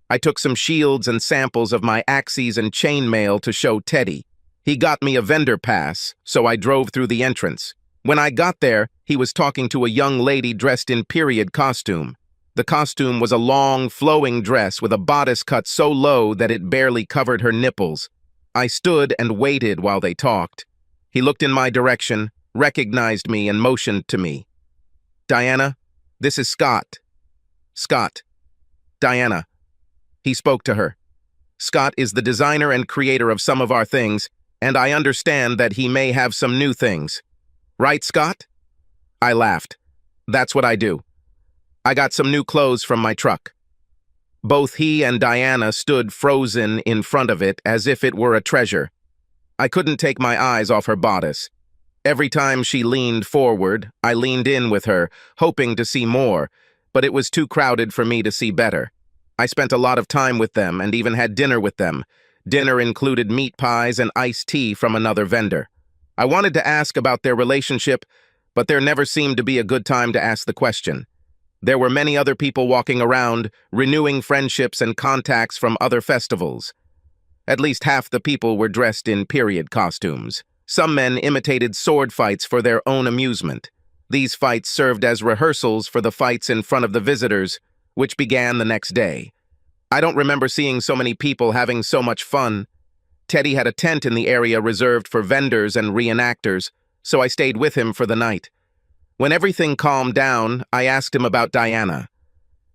I took some shields and samples of my axes and chainmail to show Teddy. He got me a vendor pass, so I drove through the entrance. When I got there, he was talking to a young lady dressed in period costume. The costume was a long, flowing dress with a bodice cut so low that it barely covered her nipples. I stood and waited while they talked. He looked in my direction, recognized me, and motioned to me. Diana, this is Scott. Scott. Diana. He spoke to her. Scott is the designer and creator of some of our things, and I understand that he may have some new things. Right, Scott? I laughed. That's what I do. I got some new clothes from my truck. Both he and Diana stood frozen in front of it as if it were a treasure. I couldn't take my eyes off her bodice. Every time she leaned forward, I leaned in with her, hoping to see more, but it was too crowded for me to see better. I spent a lot of time with them and even had dinner with them. Dinner included meat pies and iced tea from another vendor. I wanted to ask about their relationship, but there never seemed to be a good time to ask the question. There were many other people walking around, renewing friendships and contacts from other festivals. At least half the people were dressed in period costumes. Some men imitated sword fights for their own amusement. These fights served as rehearsals for the fights in front of the visitors, which began the next day. I don't remember seeing so many people having so much fun. Teddy had a tent in the area reserved for vendors and reenactors, so I stayed with him for the night. When everything calmed down, I asked him about Diana.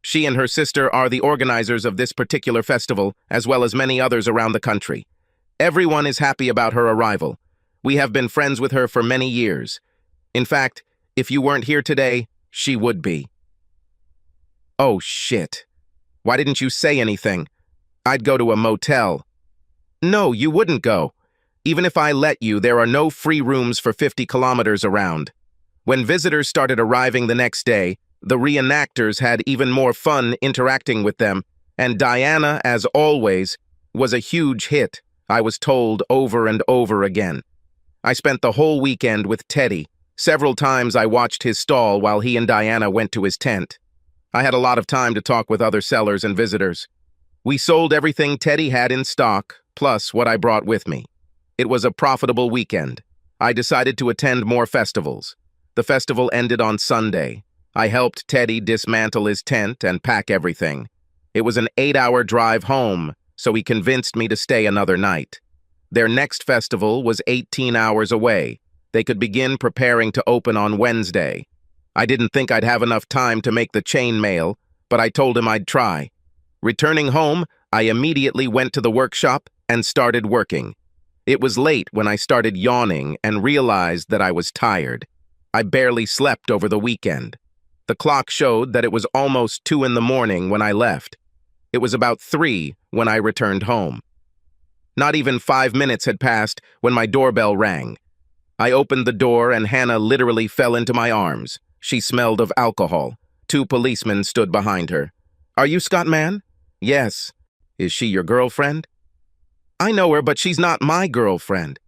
She and her sister are the organizers of this particular festival, as well as many others around the country. Everyone is happy about her arrival. We have been friends with her for many years. In fact, if you weren't here today, she would be. Oh, shit. Why didn't you say anything? I'd go to a motel. No, you wouldn't go. Even if I let you, there are no free rooms for 50 kilometers around. When visitors started arriving the next day, the reenactors had even more fun interacting with them, and Diana, as always, was a huge hit, I was told over and over again. I spent the whole weekend with Teddy. Several times I watched his stall while he and Diana went to his tent. I had a lot of time to talk with other sellers and visitors. We sold everything Teddy had in stock, plus what I brought with me. It was a profitable weekend. I decided to attend more festivals. The festival ended on Sunday. I helped Teddy dismantle his tent and pack everything. It was an 8-hour drive home, so he convinced me to stay another night. Their next festival was 18 hours away. They could begin preparing to open on Wednesday. I didn't think I'd have enough time to make the chainmail, but I told him I'd try. Returning home, I immediately went to the workshop and started working. It was late when I started yawning and realized that I was tired. I barely slept over the weekend. The clock showed that it was almost 2 in the morning when I left. It was about 3 when I returned home. Not even 5 minutes had passed when my doorbell rang. I opened the door and Hannah literally fell into my arms. She smelled of alcohol. 2 policemen stood behind her. Are you Scott Man? Yes. Is she your girlfriend? I know her, but she's not my girlfriend.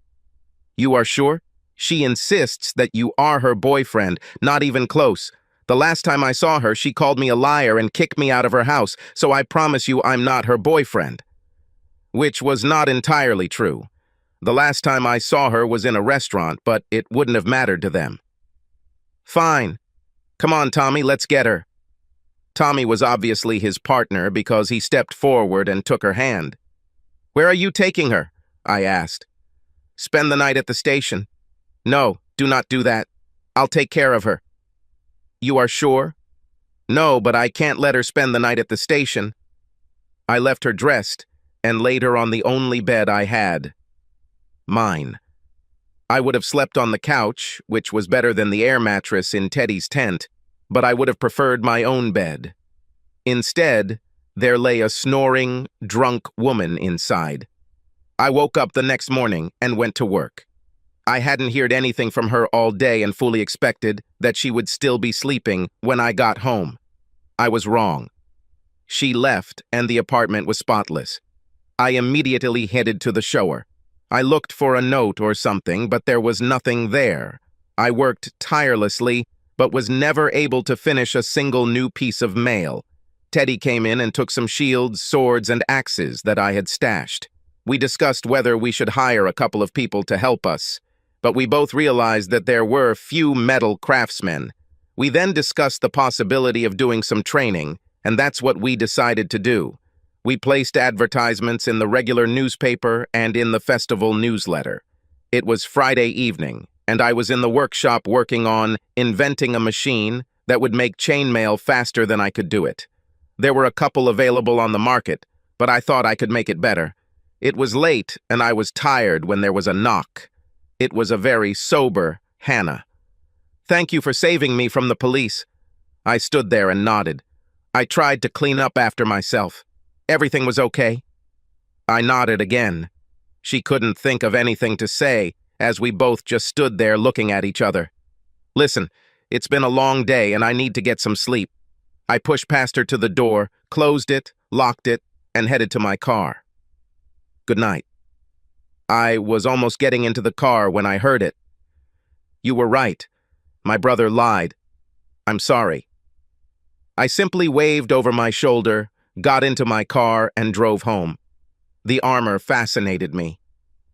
You are sure? She insists that you are her boyfriend, not even close. The last time I saw her, she called me a liar and kicked me out of her house, so I promise you I'm not her boyfriend. Which was not entirely true. The last time I saw her was in a restaurant, but it wouldn't have mattered to them. Fine. Come on, Tommy, let's get her. Tommy was obviously his partner because he stepped forward and took her hand. Where are you taking her? I asked. Spend the night at the station. No, do not do that. I'll take care of her. You are sure? No, but I can't let her spend the night at the station. I left her dressed and laid her on the only bed I had. Mine. I would have slept on the couch, which was better than the air mattress in Teddy's tent, but I would have preferred my own bed. Instead, there lay a snoring, drunk woman inside. I woke up the next morning and went to work. I hadn't heard anything from her all day and fully expected that she would still be sleeping when I got home. I was wrong. She left and the apartment was spotless. I immediately headed to the shower. I looked for a note or something, but there was nothing there. I worked tirelessly, but was never able to finish a single new piece of mail. Teddy came in and took some shields, swords, and axes that I had stashed. We discussed whether we should hire a couple of people to help us, but we both realized that there were few metal craftsmen. We then discussed the possibility of doing some training, and that's what we decided to do. We placed advertisements in the regular newspaper and in the festival newsletter. It was Friday evening, and I was in the workshop working on inventing a machine that would make chainmail faster than I could do it. There were a couple available on the market, but I thought I could make it better. It was late, and I was tired when there was a knock. It was a very sober Hannah. "Thank you for saving me from the police." I stood there and nodded. I tried to clean up after myself. "Everything was okay?" I nodded again. She couldn't think of anything to say, as we both just stood there looking at each other. "Listen, it's been a long day and I need to get some sleep." I pushed past her to the door, closed it, locked it, and headed to my car. "Good night." I was almost getting into the car when I heard it. "You were right. My brother lied. I'm sorry." I simply waved over my shoulder, got into my car, and drove home. The armor fascinated me.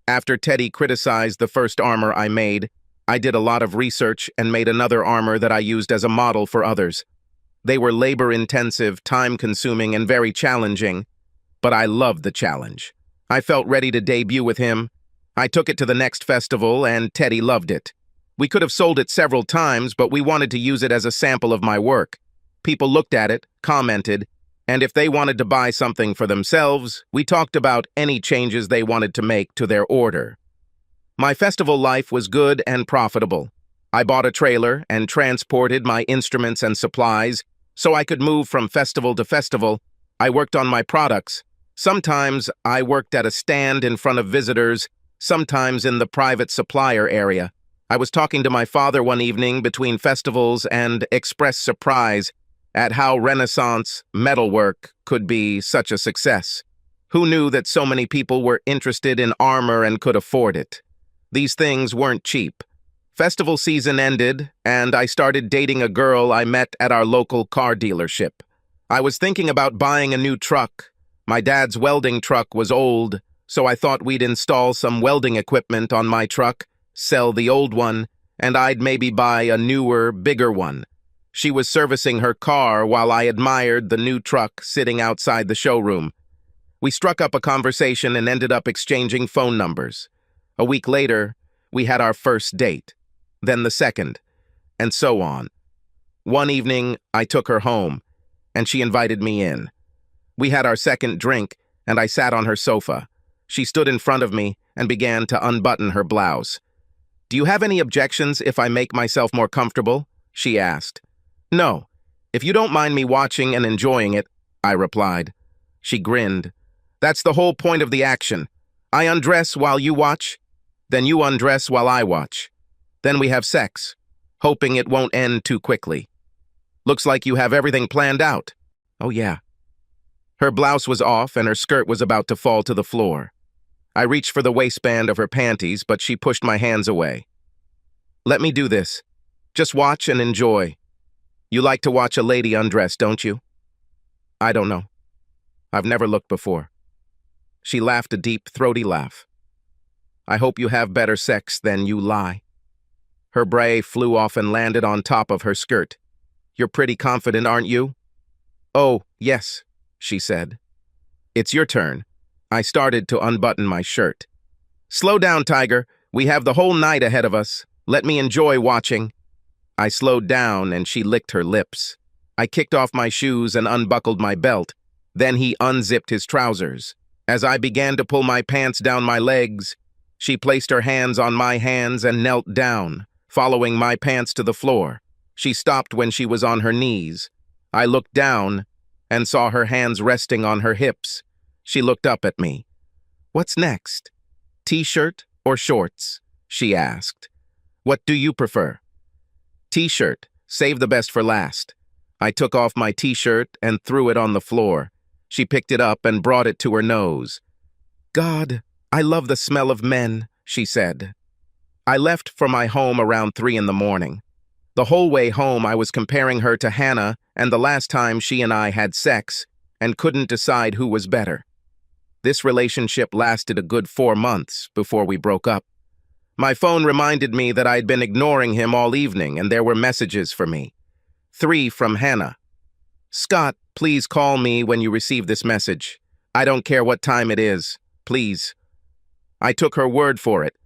After Teddy criticized the first armor I made, I did a lot of research and made another armor that I used as a model for others. They were labor-intensive, time-consuming, and very challenging, but I loved the challenge. I felt ready to debut with him. I took it to the next festival, and Teddy loved it. We could have sold it several times, but we wanted to use it as a sample of my work. People looked at it, commented, and if they wanted to buy something for themselves, we talked about any changes they wanted to make to their order. My festival life was good and profitable. I bought a trailer and transported my instruments and supplies so I could move from festival to festival. I worked on my products. Sometimes I worked at a stand in front of visitors, sometimes in the private supplier area. I was talking to my father one evening between festivals and expressed surprise at how Renaissance metalwork could be such a success. Who knew that so many people were interested in armor and could afford it? These things weren't cheap. Festival season ended, and I started dating a girl I met at our local car dealership. I was thinking about buying a new truck. My dad's welding truck was old, so I thought we'd install some welding equipment on my truck, sell the old one, and I'd maybe buy a newer, bigger one. She was servicing her car while I admired the new truck sitting outside the showroom. We struck up a conversation and ended up exchanging phone numbers. A week later, we had our first date, then the second, and so on. One evening, I took her home, and she invited me in. We had our second drink, and I sat on her sofa. She stood in front of me and began to unbutton her blouse. "Do you have any objections if I make myself more comfortable?" she asked. "No, if you don't mind me watching and enjoying it," I replied. She grinned. "That's the whole point of the action. I undress while you watch, then you undress while I watch. Then we have sex, hoping it won't end too quickly. Looks like you have everything planned out." "Oh yeah." Her blouse was off and her skirt was about to fall to the floor. I reached for the waistband of her panties, but she pushed my hands away. "Let me do this. Just watch and enjoy. You like to watch a lady undress, don't you?" "I don't know. I've never looked before." She laughed a deep, throaty laugh. "I hope you have better sex than you lie." Her braid flew off and landed on top of her skirt. "You're pretty confident, aren't you?" "Oh, yes," she said. "It's your turn." I started to unbutton my shirt. "Slow down, Tiger. We have the whole night ahead of us. Let me enjoy watching." I slowed down and she licked her lips. I kicked off my shoes and unbuckled my belt. Then he unzipped his trousers. As I began to pull my pants down my legs, she placed her hands on my hands and knelt down, following my pants to the floor. She stopped when she was on her knees. I looked down and saw her hands resting on her hips. She looked up at me. "What's next? T-shirt or shorts?" she asked. "What do you prefer?" "T-shirt. Save the best for last." I took off my t-shirt and threw it on the floor. She picked it up and brought it to her nose. "God, I love the smell of men," she said. I left for my home around 3 in the morning. The whole way home I was comparing her to Hannah and the last time she and I had sex, and couldn't decide who was better. This relationship lasted a good 4 months before we broke up. My phone reminded me that I'd been ignoring him all evening and there were messages for me. 3 from Hannah. "Scott, please call me when you receive this message. I don't care what time it is. Please." I took her word for it.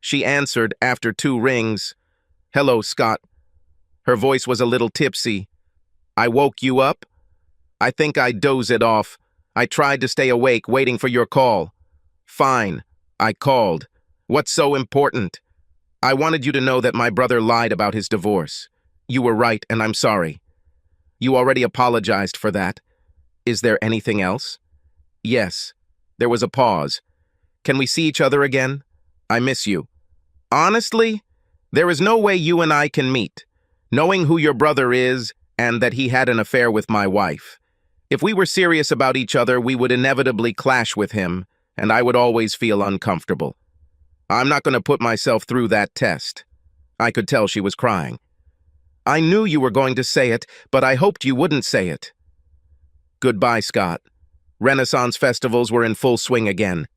She answered after 2 rings. "Hello, Scott." Her voice was a little tipsy. "I woke you up?" "I think I dozed off. I tried to stay awake waiting for your call." "Fine." I called. "What's so important?" "I wanted you to know that my brother lied about his divorce. You were right, and I'm sorry." "You already apologized for that. Is there anything else?" "Yes." There was a pause. "Can we see each other again? I miss you." "Honestly, there is no way you and I can meet, knowing who your brother is and that he had an affair with my wife. If we were serious about each other, we would inevitably clash with him, and I would always feel uncomfortable. I'm not going to put myself through that test." I could tell she was crying. "I knew you were going to say it, but I hoped you wouldn't say it." Goodbye, Scott. Renaissance festivals were in full swing again.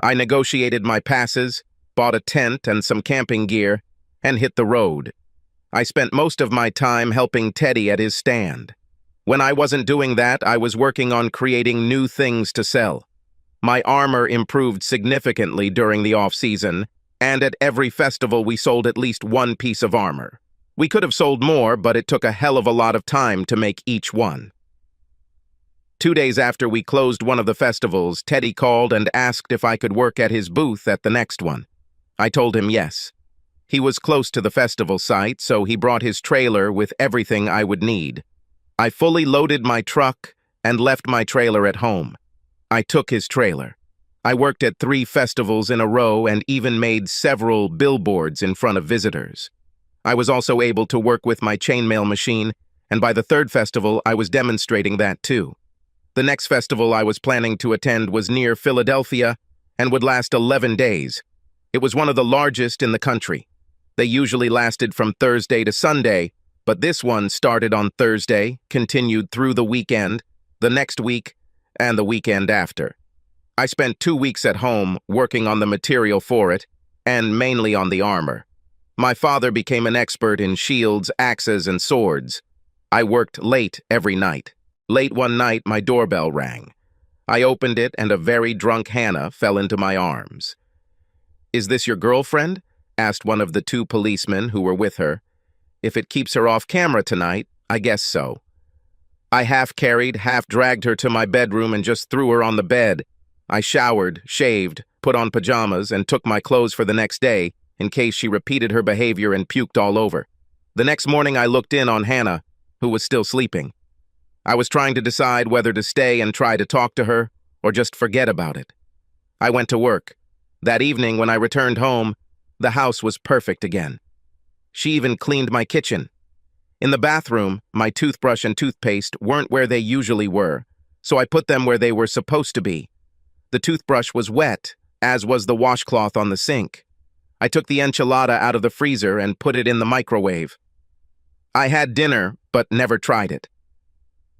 I negotiated my passes, bought a tent and some camping gear, and hit the road. I spent most of my time helping Teddy at his stand. When I wasn't doing that, I was working on creating new things to sell. My armor improved significantly during the off-season, and at every festival we sold at least 1 piece of armor. We could have sold more, but it took a hell of a lot of time to make each one. 2 days after we closed one of the festivals, Teddy called and asked if I could work at his booth at the next one. I told him yes. He was close to the festival site, so he brought his trailer with everything I would need. I fully loaded my truck and left my trailer at home. I took his trailer. I worked at 3 festivals in a row and even made several billboards in front of visitors. I was also able to work with my chainmail machine, and by the 3rd festival, I was demonstrating that too. The next festival I was planning to attend was near Philadelphia and would last 11 days. It was one of the largest in the country. They usually lasted from Thursday to Sunday, but this one started on Thursday, continued through the weekend, the next week, and the weekend after. I spent 2 weeks at home working on the material for it, and mainly on the armor. My father became an expert in shields, axes, and swords. I worked late every night. Late one night, my doorbell rang. I opened it, and a very drunk Hannah fell into my arms. "Is this your girlfriend?" asked one of the 2 policemen who were with her. "If it keeps her off camera tonight, I guess so." I half-carried, half-dragged her to my bedroom and just threw her on the bed. I showered, shaved, put on pajamas, and took my clothes for the next day in case she repeated her behavior and puked all over. The next morning I looked in on Hannah, who was still sleeping. I was trying to decide whether to stay and try to talk to her or just forget about it. I went to work. That evening when I returned home, the house was perfect again. She even cleaned my kitchen. In the bathroom, my toothbrush and toothpaste weren't where they usually were, so I put them where they were supposed to be. The toothbrush was wet, as was the washcloth on the sink. I took the enchilada out of the freezer and put it in the microwave. I had dinner, but never tried it.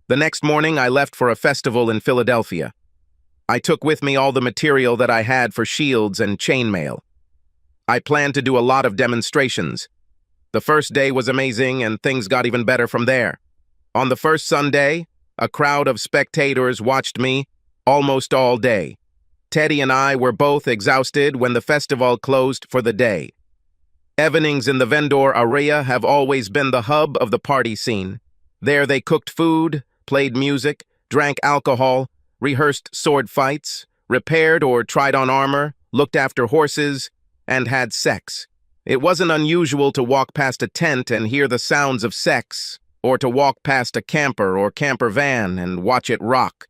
The next morning, I left for a festival in Philadelphia. I took with me all the material that I had for shields and chainmail. I planned to do a lot of demonstrations. The first day was amazing, and things got even better from there. On the first Sunday, a crowd of spectators watched me almost all day. Teddy and I were both exhausted when the festival closed for the day. Evenings in the vendor area have always been the hub of the party scene. There they cooked food, played music, drank alcohol, rehearsed sword fights, repaired or tried on armor, looked after horses, and had sex. It wasn't unusual to walk past a tent and hear the sounds of sex, or to walk past a camper or camper van and watch it rock.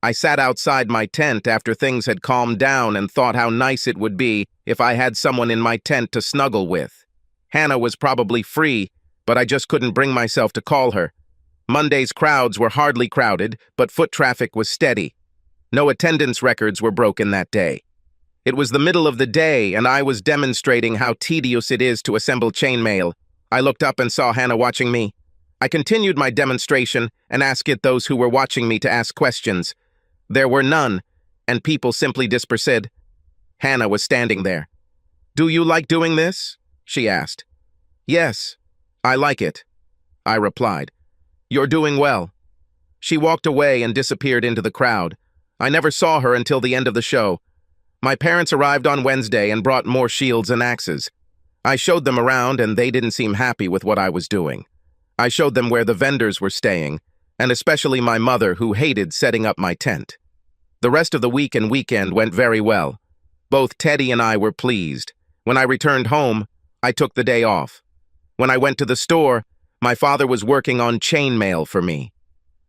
I sat outside my tent after things had calmed down and thought how nice it would be if I had someone in my tent to snuggle with. Hannah was probably free, but I just couldn't bring myself to call her. Monday's crowds were hardly crowded, but foot traffic was steady. No attendance records were broken that day. It was the middle of the day, and I was demonstrating how tedious it is to assemble chainmail. I looked up and saw Hannah watching me. I continued my demonstration and asked those who were watching me to ask questions. There were none, and people simply dispersed. Hannah was standing there. "Do you like doing this?" she asked. "Yes, I like it," I replied. "You're doing well." She walked away and disappeared into the crowd. I never saw her until the end of the show. My parents arrived on Wednesday and brought more shields and axes. I showed them around, and they didn't seem happy with what I was doing. I showed them where the vendors were staying, and especially my mother, who hated setting up my tent. The rest of the week and weekend went very well. Both Teddy and I were pleased. When I returned home, I took the day off. When I went to the store, my father was working on chainmail for me.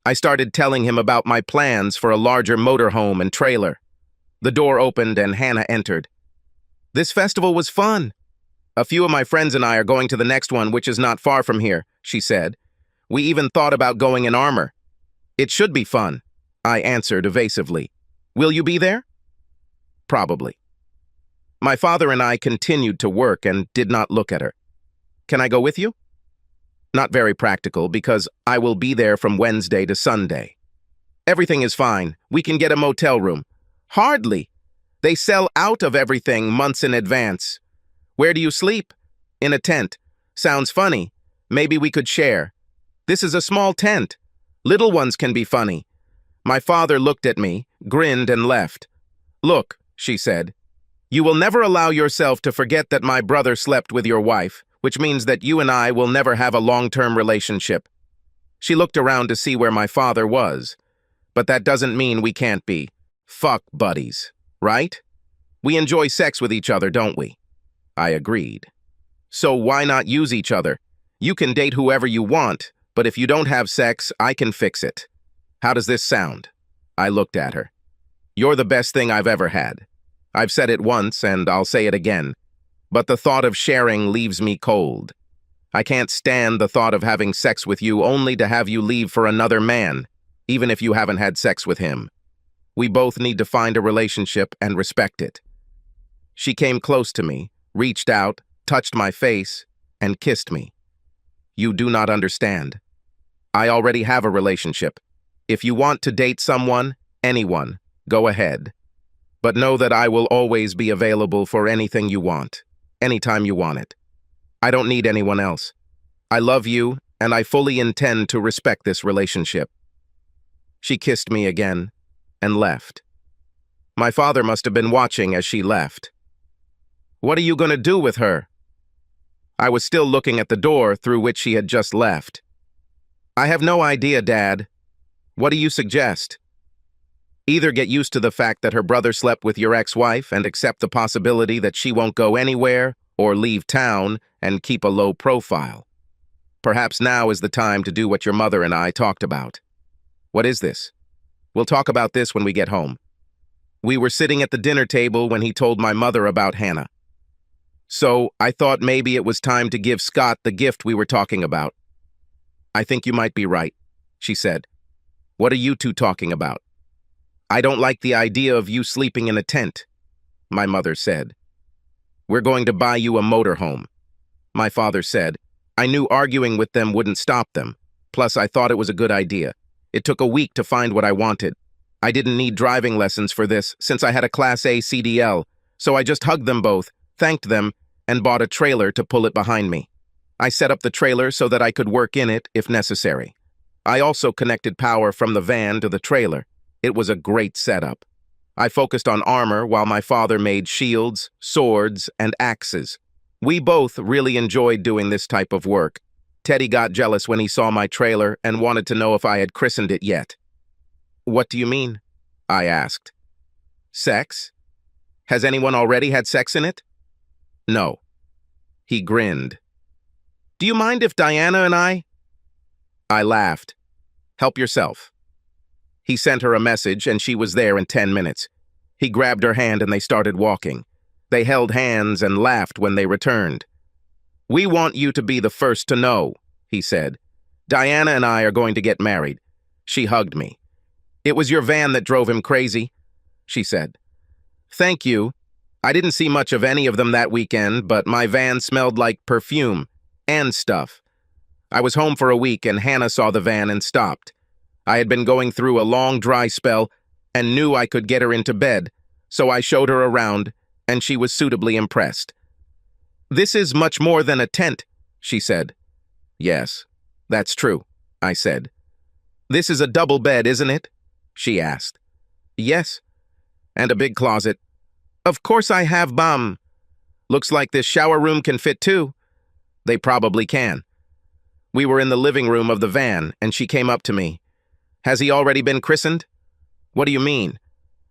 I started telling him about my plans for a larger motorhome and trailer. The door opened and Hannah entered. "This festival was fun. A few of my friends and I are going to the next one, which is not far from here," she said. "We even thought about going in armor." "It should be fun," I answered evasively. "Will you be there?" "Probably." My father and I continued to work and did not look at her. "Can I go with you?" "Not very practical, because I will be there from Wednesday to Sunday." "Everything is fine. We can get a motel room." "Hardly. They sell out of everything months in advance." "Where do you sleep?" "In a tent." "Sounds funny. Maybe we could share." "This is a small tent. Little ones can be funny." My father looked at me, grinned, and left. "Look," she said, "you will never allow yourself to forget that my brother slept with your wife, which means that you and I will never have a long-term relationship." She looked around to see where my father was. "But that doesn't mean we can't be fuck buddies, right? We enjoy sex with each other, don't we?" I agreed. "So why not use each other? You can date whoever you want, but if you don't have sex, I can fix it. How does this sound?" I looked at her. "You're the best thing I've ever had. I've said it once, and I'll say it again. But the thought of sharing leaves me cold. I can't stand the thought of having sex with you only to have you leave for another man, even if you haven't had sex with him. We both need to find a relationship and respect it." She came close to me, reached out, touched my face, and kissed me. "You do not understand. I already have a relationship. If you want to date someone, anyone, go ahead. But know that I will always be available for anything you want, anytime you want it. I don't need anyone else. I love you, and I fully intend to respect this relationship." She kissed me again and left. My father must have been watching as she left. "What are you going to do with her?" I was still looking at the door through which she had just left. "I have no idea, Dad. What do you suggest?" "Either get used to the fact that her brother slept with your ex-wife and accept the possibility that she won't go anywhere, or leave town and keep a low profile. Perhaps now is the time to do what your mother and I talked about." "What is this?" "We'll talk about this when we get home." We were sitting at the dinner table when he told my mother about Hannah. "So I thought maybe it was time to give Scott the gift we were talking about." "I think you might be right," she said. "What are you two talking about?" "I don't like the idea of you sleeping in a tent," my mother said. "We're going to buy you a motorhome," my father said. I knew arguing with them wouldn't stop them. Plus, I thought it was a good idea. It took a week to find what I wanted. I didn't need driving lessons for this, since I had a Class A CDL, so I just hugged them both, thanked them, and bought a trailer to pull it behind me. I set up the trailer so that I could work in it if necessary. I also connected power from the van to the trailer. It was a great setup. I focused on armor while my father made shields, swords, and axes. We both really enjoyed doing this type of work. Teddy got jealous when he saw my trailer and wanted to know if I had christened it yet. "What do you mean?" I asked. "Sex? Has anyone already had sex in it?" "No." He grinned. "Do you mind if Diana and I—" I laughed. "Help yourself." He sent her a message, and she was there in 10 minutes. He grabbed her hand and they started walking. They held hands and laughed when they returned. "We want you to be the first to know," he said. "Diana and I are going to get married." She hugged me. "It was your van that drove him crazy," she said. "Thank you. I didn't see much of any of them that weekend, but my van smelled like perfume and stuff. I was home for a week and Hannah saw the van and stopped. I had been going through a long dry spell and knew I could get her into bed, so I showed her around, and she was suitably impressed. "This is much more than a tent," she said. "Yes, that's true," I said. "This is a double bed, isn't it?" she asked. "Yes. And a big closet." "Of course I have, Bum. Looks like this shower room can fit too." "They probably can." We were in the living room of the van, and she came up to me. "Has he already been christened?" "What do you mean?"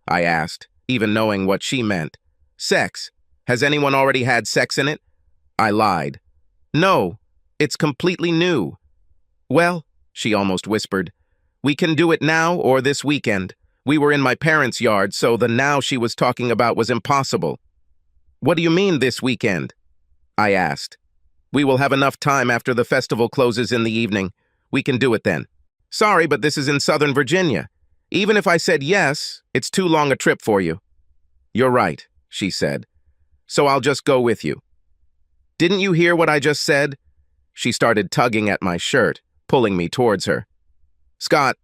I asked, even knowing what she meant. "Sex. Has anyone already had sex in it?" I lied. "No, it's completely new." "Well," she almost whispered, "we can do it now or this weekend. We were in my parents' yard, so the now she was talking about was impossible." "What do you mean this weekend?" I asked. "We will have enough time after the festival closes in the evening. We can do it then." "Sorry, but this is in Southern Virginia. Even if I said yes, it's too long a trip for you." "You're right," she said. "So I'll just go with you." "Didn't you hear what I just said?" She started tugging at my shirt, pulling me towards her. "Scott,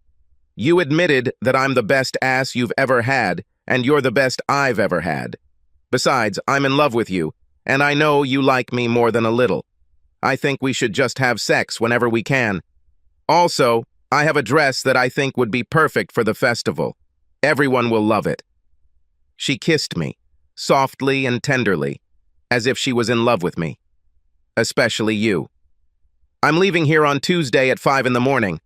you admitted that I'm the best ass you've ever had, and you're the best I've ever had. Besides, I'm in love with you, and I know you like me more than a little. I think we should just have sex whenever we can. Also, I have a dress that I think would be perfect for the festival. Everyone will love it." She kissed me, softly and tenderly, as if she was in love with me. "Especially you." "I'm leaving here on Tuesday at 5 in the morning."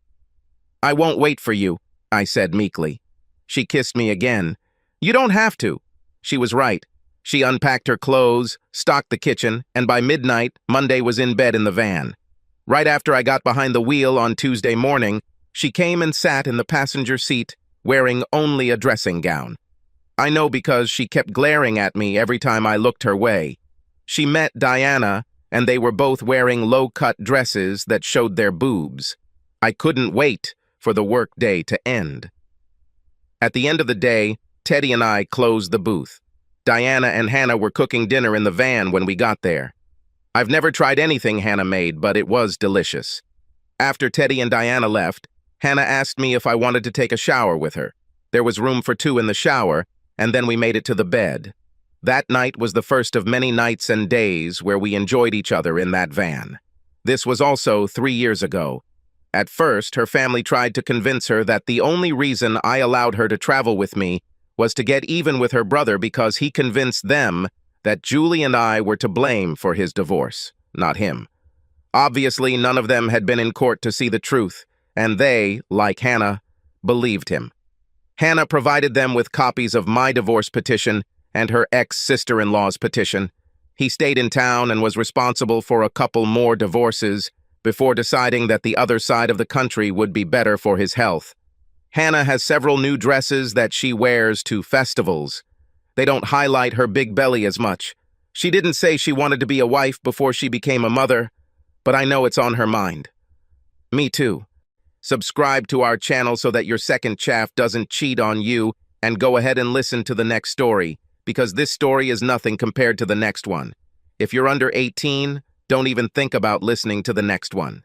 "I won't wait for you," I said meekly. She kissed me again. "You don't have to." She was right. She unpacked her clothes, stocked the kitchen, and by midnight, Monday was in bed in the van. Right after I got behind the wheel on Tuesday morning, she came and sat in the passenger seat, wearing only a dressing gown. I know because she kept glaring at me every time I looked her way. She met Diana, and they were both wearing low-cut dresses that showed their boobs. I couldn't wait for the work day to end. At the end of the day, Teddy and I closed the booth. Diana and Hannah were cooking dinner in the van when we got there. I've never tried anything Hannah made, but it was delicious. After Teddy and Diana left, Hannah asked me if I wanted to take a shower with her. There was room for 2 in the shower, and then we made it to the bed. That night was the first of many nights and days where we enjoyed each other in that van. This was also 3 years ago. At first, her family tried to convince her that the only reason I allowed her to travel with me was to get even with her brother because he convinced them that Julie and I were to blame for his divorce, not him. Obviously, none of them had been in court to see the truth, and they, like Hannah, believed him. Hannah provided them with copies of my divorce petition and her ex-sister-in-law's petition. He stayed in town and was responsible for a couple more divorces before deciding that the other side of the country would be better for his health. Hannah has several new dresses that she wears to festivals. They don't highlight her big belly as much. She didn't say she wanted to be a wife before she became a mother, but I know it's on her mind. Me too. Subscribe to our channel so that your second chaff doesn't cheat on you, and go ahead and listen to the next story, because this story is nothing compared to the next one. If you're under 18, don't even think about listening to the next one.